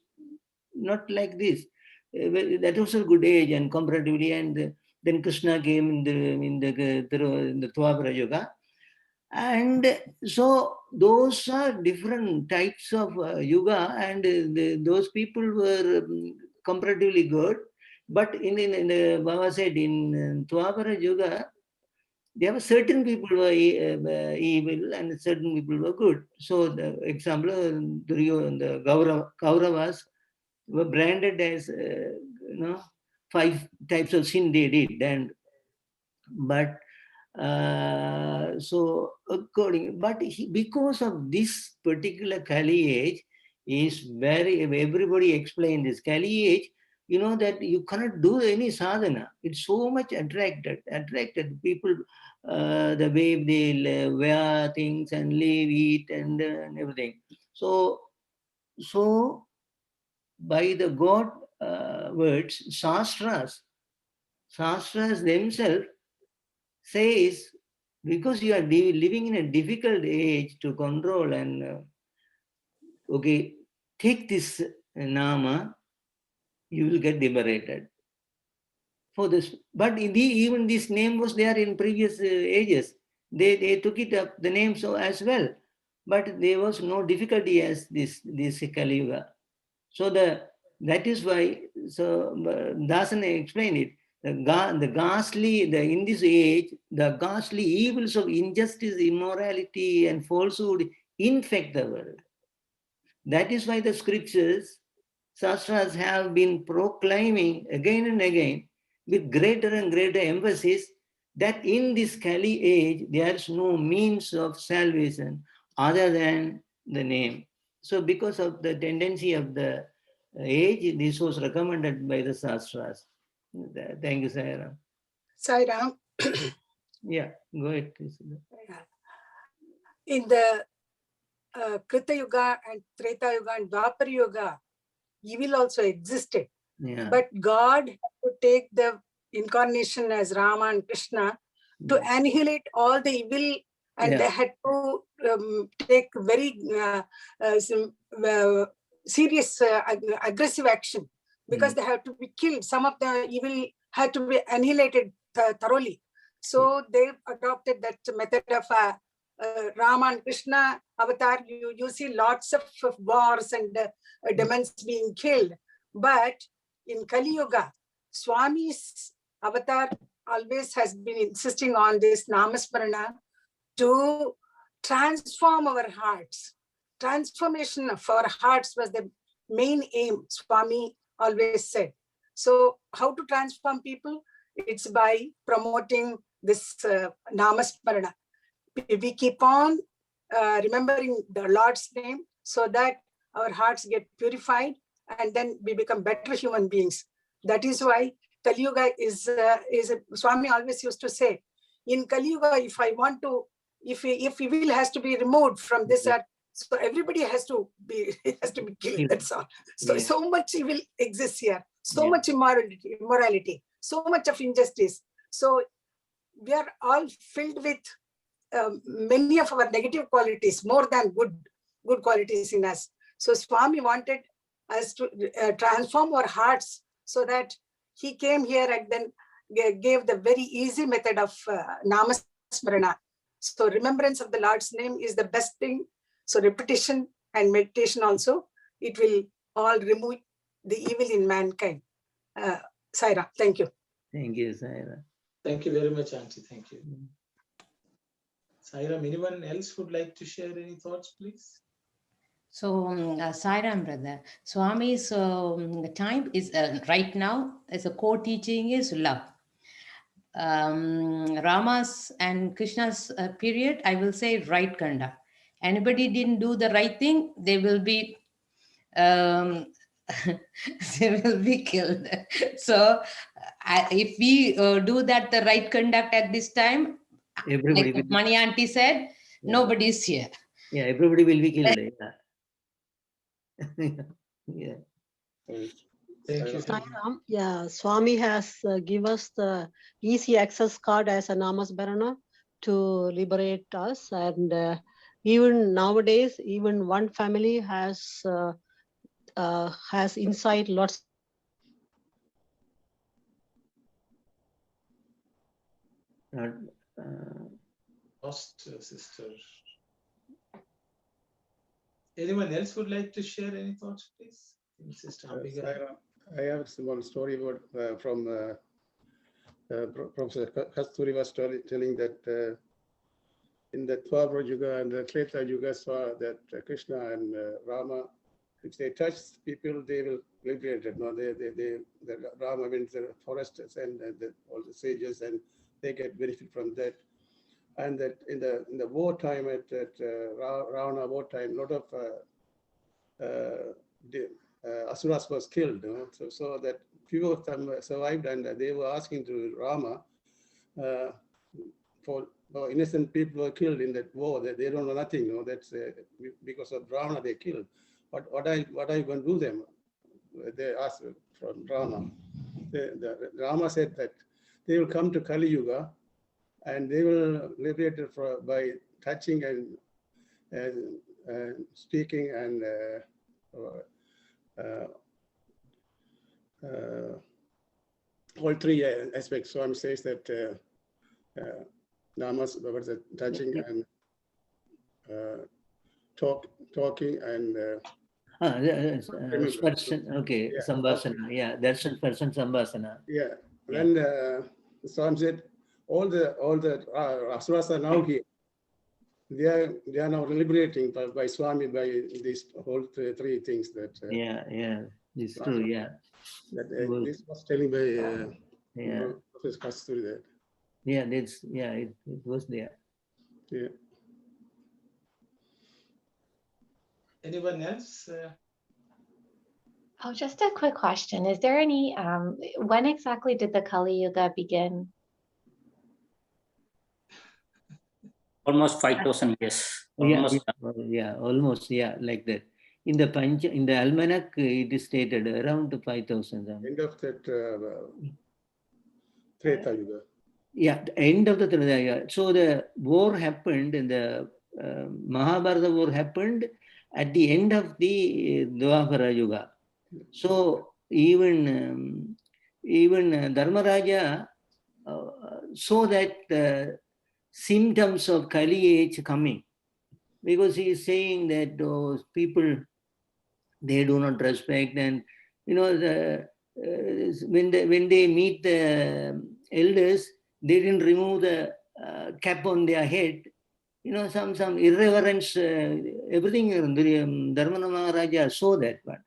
not like this. That was a good age and comparatively, and then Krishna came in the Dwapara Yuga, and so those are different types of yuga, and those people were comparatively good. But in the Baba said in Dwapara Yuga, there were certain people were evil and certain people were good. So the example, the Kauravas were branded as 5 types of sin they did, and but so according, but because of this particular Kali age is everybody explained this Kali age, you know that you cannot do any sadhana. It's so much attracted people, the way they wear things and live, eat, and everything. So by the God words, Shastras themselves says, because you are living in a difficult age to control and okay, take this nama, you will get liberated. For this, but even this name was there in previous ages. They took it up, the name so as well, but there was no difficulty as this Kali Yuga. So that is why, so Dasan explained it. The ghastly, in this age, the ghastly evils of injustice, immorality, and falsehood infect the world. That is why the scriptures, Shastras, have been proclaiming again and again with greater and greater emphasis that in this Kali age, there is no means of salvation other than the name. So because of the tendency of the age, this was recommended by the Shastras. Thank you, Sairam. Sairam. Yeah, go ahead, please. In the Krita Yuga and Treta Yuga and Dwapara Yuga, evil also existed. Yeah. But God would take the incarnation as Rama and Krishna to annihilate all the evil, and they had to take very serious aggressive action, because they have to be killed. Some of the evil had to be annihilated thoroughly. So they adopted that method of Rama and Krishna avatar. You see lots of wars and demons being killed. But in Kali Yuga, Swami's avatar always has been insisting on this Namasmarana to transform our hearts. Transformation of our hearts was the main aim, Swami always said. So how to transform people? It's by promoting this Namasmarana. we keep on remembering the Lord's name so that our hearts get purified and then we become better human beings. That is why Kali Yuga is Swami always used to say, in Kali Yuga, if I want to, if evil has to be removed from this earth, so everybody has to be killed. That's all. So so much evil exists here, so much immorality, so much of injustice. So we are all filled with many of our negative qualities more than good qualities in us. So Swami wanted us to transform our hearts so that he came here and then gave the very easy method of Namasmarana. So remembrance of the Lord's name is the best thing. So repetition and meditation also, it will all remove the evil in mankind. Saira, thank you. Thank you, Saira. Thank you very much, Auntie. Thank you. Saira, anyone else would like to share any thoughts, please? So, Sairam, brother, Swami's time is right now as a core teaching is love. Rama's and Krishna's period, I will say right conduct. Anybody didn't do the right thing, they will be they will be killed. So, if we do that the right conduct at this time, Everybody like Mani Auntie said, nobody's here. Yeah, everybody will be killed. Yeah. Thank you. Sairam, yeah, Swami has given us the easy access card as a Namasmarana to liberate us. And even nowadays, even one family has inside lots. Lost sister. Anyone else would like to share any thoughts, please? Sister Ambika. I have one story about from Professor Kasturi was telling that in the Dwapara Yuga and the Treta Yuga saw that Krishna and Rama, if they touch people, they will liberate it. No, the Rama went to the forests and all the sages, and they get benefit from that. And that in the wartime at Ravana wartime, a lot of Asuras was killed. You know? So that few of them survived, and they were asking to Rama for innocent people were killed in that war. They don't know nothing. You know? That's because of Ravana they killed. But what are you going to do them? They asked from Rama. Rama said that they will come to Kali Yuga, and they will liberate it by touching and speaking and all three aspects. Swami says that Namas, touching and talking and Sparshan, okay, yeah. Sambhasana, yeah, that's Sparshan Sambhasana. Yeah, then Swami said all the asuras are now here. They are now liberating by Swami by these whole three things that. Yeah, it's true. Yeah. That this was telling by Professor Kasturi that. Yeah, it was there. Yeah. Anyone else? Oh, just a quick question. Is there any, when exactly did the Kali Yuga begin? Almost 5,000 years. Almost, like that. In the almanac, it is stated around 5,000. End of that Treta Yuga. Yeah, the end of the Treta Yuga. So the war happened, and the Mahabharata war happened at the end of the Dwapara Yuga. So even Dharmaraja saw that symptoms of Kali age coming, because he is saying that those people, they do not respect, and when they meet the elders, they didn't remove the cap on their head. Some irreverence, everything. Dharmana Maharaja saw that one.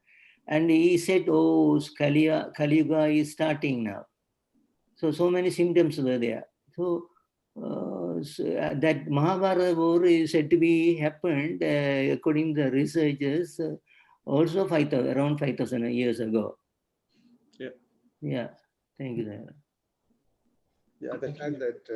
And he said, oh, Kali Yuga is starting now. So many symptoms were there. So that Mahabharata war is said to be happened, according to the researchers, also around 5,000 years ago. Yeah. Yeah. Thank you, Dhyana. Yeah, at the time that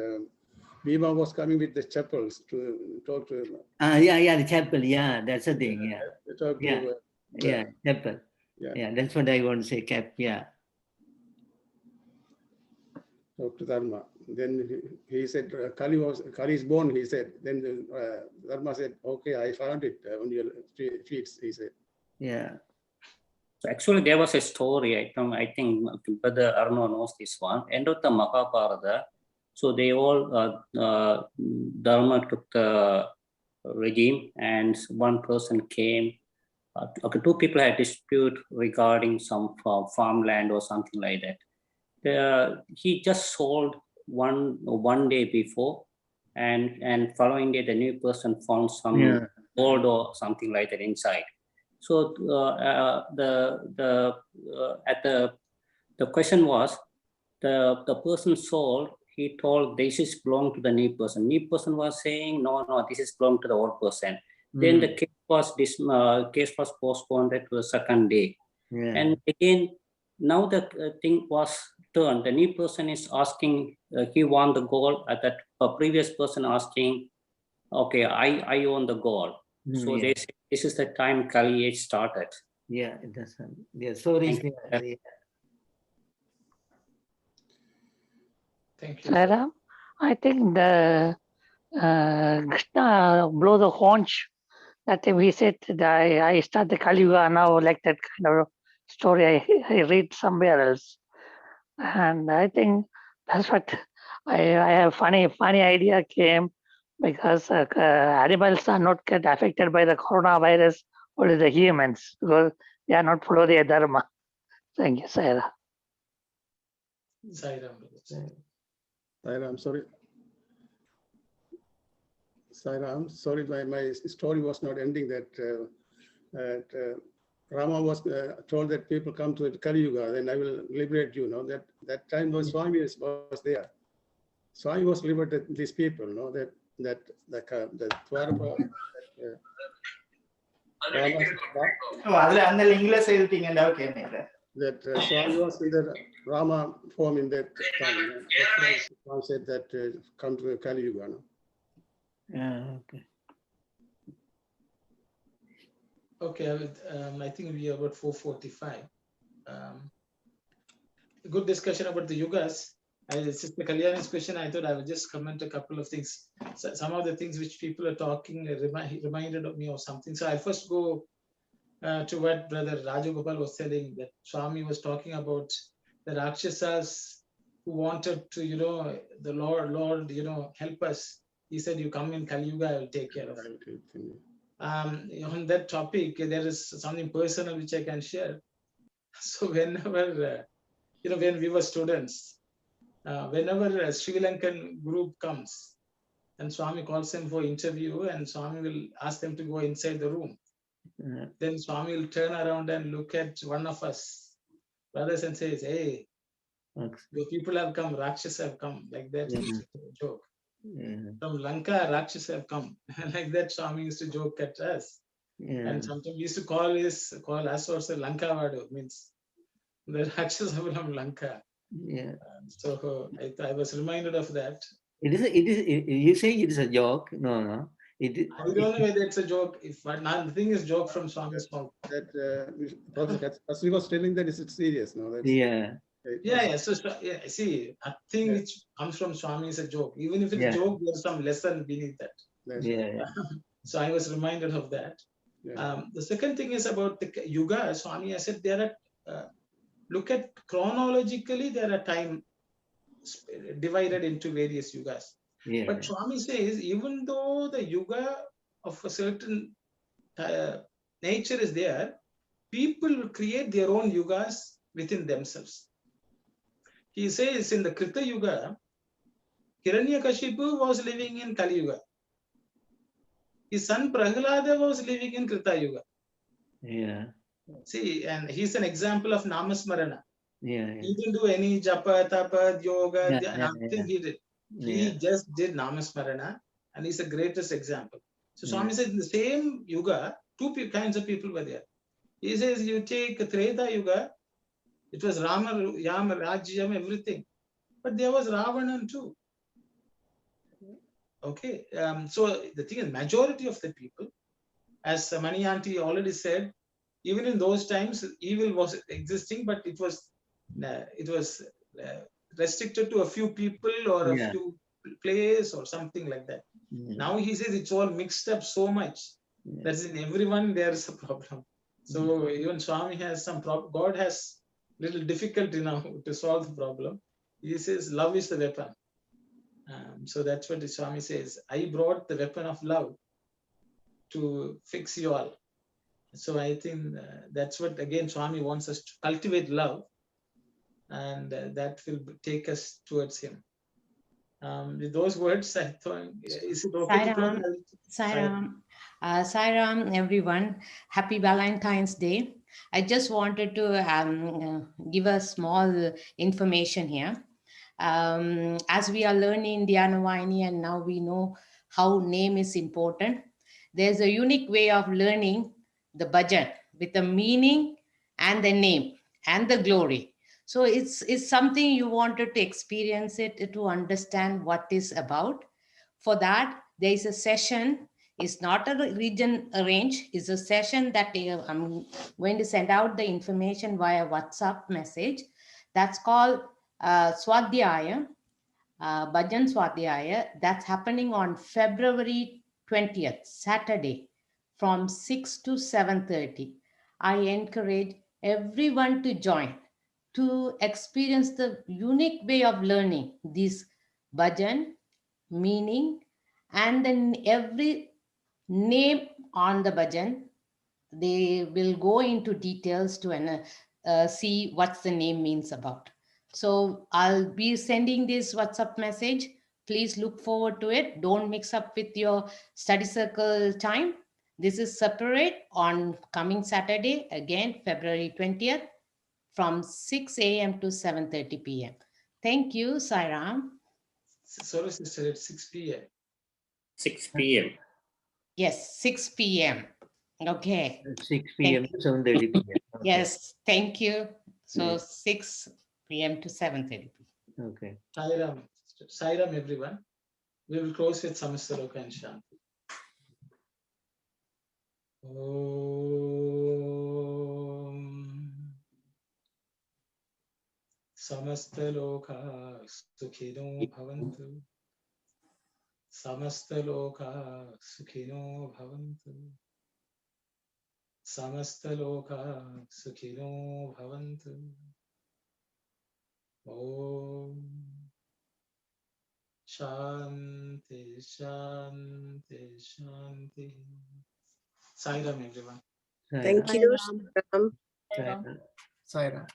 Bhima was coming with the chapels to talk to him. Yeah, the chapel. Yeah, that's the thing. Yeah. Talk Yeah. to, Yeah, chapel. Yeah, that's what I want to say. Yeah. Talk to Dharma. Then he said, Kali is born, he said. Then Dharma said, okay, I found it on your feet, he said. Yeah. So actually, there was a story. I think Brother Arno knows this one. End of the Mahabharata. So they all, Dharma took the regime, and one person came. Okay, two people had dispute regarding some farmland or something like that. He just sold one day before, and following day the new person found some gold or something like that inside. So the question was, the person sold. He told this is belong to the new person. New person was saying no, this is belong to the old person. Then the case was postponed to the second day, and again now the thing was turned. The new person is asking, he won the gold. That previous person asking, okay, I own the gold. So they say this is the time Kali age started. Yeah, it does. Yeah, stories. Thank you. Sarah, I think the Krishna blow the conch. That time he said that I start the Kali Yuga now, like that kind of story I read somewhere else. And I think that's what I have funny idea came because animals are not get affected by the coronavirus, only the humans, because they are not follow their dharma. Thank you, Sarah. I'm sorry. I'm sorry, my story was not ending that Rama was told that people come to Kali Yuga, then I will liberate you. No, that time was Swami was there. Swami was liberated these people. No, that Dwarapa. That Swami was in the Rama form in that time. Swami said that come to Kali Yuga. No? Okay. Okay, I think we are about 4:45. Good discussion about the yugas. Sister Kalyani's question, I thought I would just comment a couple of things. So some of the things which people are talking reminded me of something. So I'll first go to what Brother Rajagopal was telling, that Swami was talking about the Rakshasas who wanted to, the Lord, help us. He said, you come in Kali Yuga, I will take care of it. On that topic, there is something personal which I can share. So whenever, when we were students, whenever a Sri Lankan group comes and Swami calls them for interview, and Swami will ask them to go inside the room. Then Swami will turn around and look at one of us brothers and says, hey, the people have come, Rakshas have come, like that. Joke. From Lanka, Rakshas have come. Like that, Swami used to joke at us. And sometimes we used to call us also Lanka Vadu, means the Rakshas are from Lanka. So I was reminded of that. It is. You say it is a joke? No. I don't know whether it's a joke. The thing is joke from Swami's mouth. Professor was telling that it's serious. No, that's, Yeah. So see, a thing which comes from Swami is a joke. Even if it's a joke, there's some lesson beneath that. So I was reminded of that. The second thing is about the yuga. Swami, I said there are, look at chronologically, there are time divided into various yugas. But Swami says, even though the yuga of a certain nature is there, people will create their own yugas within themselves. He says in the Krita Yuga, Hiranyakashipu was living in Kali Yuga. His son Prahlada was living in Krita Yuga. See, and he's an example of Namasmarana. He didn't do any japa, tapa, yoga, nothing he did. He just did Namasmarana and he's the greatest example. So Swami said in the same yuga, two kinds of people were there. He says you take Treta Yuga, it was Rama, Yama, Rajyam, everything. But there was Ravanan too. Okay, so the thing is, majority of the people, as Mani Aunty already said, even in those times, evil was existing, but it was restricted to a few people or a few places or something like that. Now he says it's all mixed up so much that in everyone there is a problem. So even Swami has some problem. God has little difficulty now to solve the problem. He says love is the weapon. So that's what the Swami says. I brought the weapon of love to fix you all. So I think that's what again Swami wants us to cultivate love, and that will take us towards him. With those words, I thought, is it okay to close? Sairam, everyone. Happy Valentine's Day. I just wanted to give a small information here. As we are learning Dhyana Vahini and now we know how name is important, there's a unique way of learning the bhajan with the meaning and the name and the glory. So it's something you wanted to experience it to understand what is about. For that, there is a session. It's not a region arranged. It's a session that I'm going to send out the information via WhatsApp message. That's called Swadhyaya, Bhajan Swadhyaya. That's happening on February 20th, Saturday, from 6 to 7:30. I encourage everyone to join to experience the unique way of learning this bhajan, meaning, and then every name on the bhajan. They will go into details to see what the name means about. So I'll be sending this WhatsApp message. Please look forward to it. Don't mix up with your study circle time. This is separate on coming Saturday, again, February 20th, from 6 a.m. to 7:30 p.m. Thank you, Sairam. Sorry, sister, it's 6 p.m. 6 p.m. Yes, 6 p.m. Okay. 6 p.m. to 7:30 p.m. Okay. Yes, thank you. So 6 p.m. to 7:30 p.m. Okay. Sairam, everyone. We will close with Samastaloka and Shanti. Om Samastaloka Sukhino Bhavantu. Samastaloka Sukhino Bhavantu. Samastaloka Sukhino Bhavantu. Om Shanti, Shanti, Shanti. Sairam, everyone. Thank you. Sairam. Sairam. Sairam.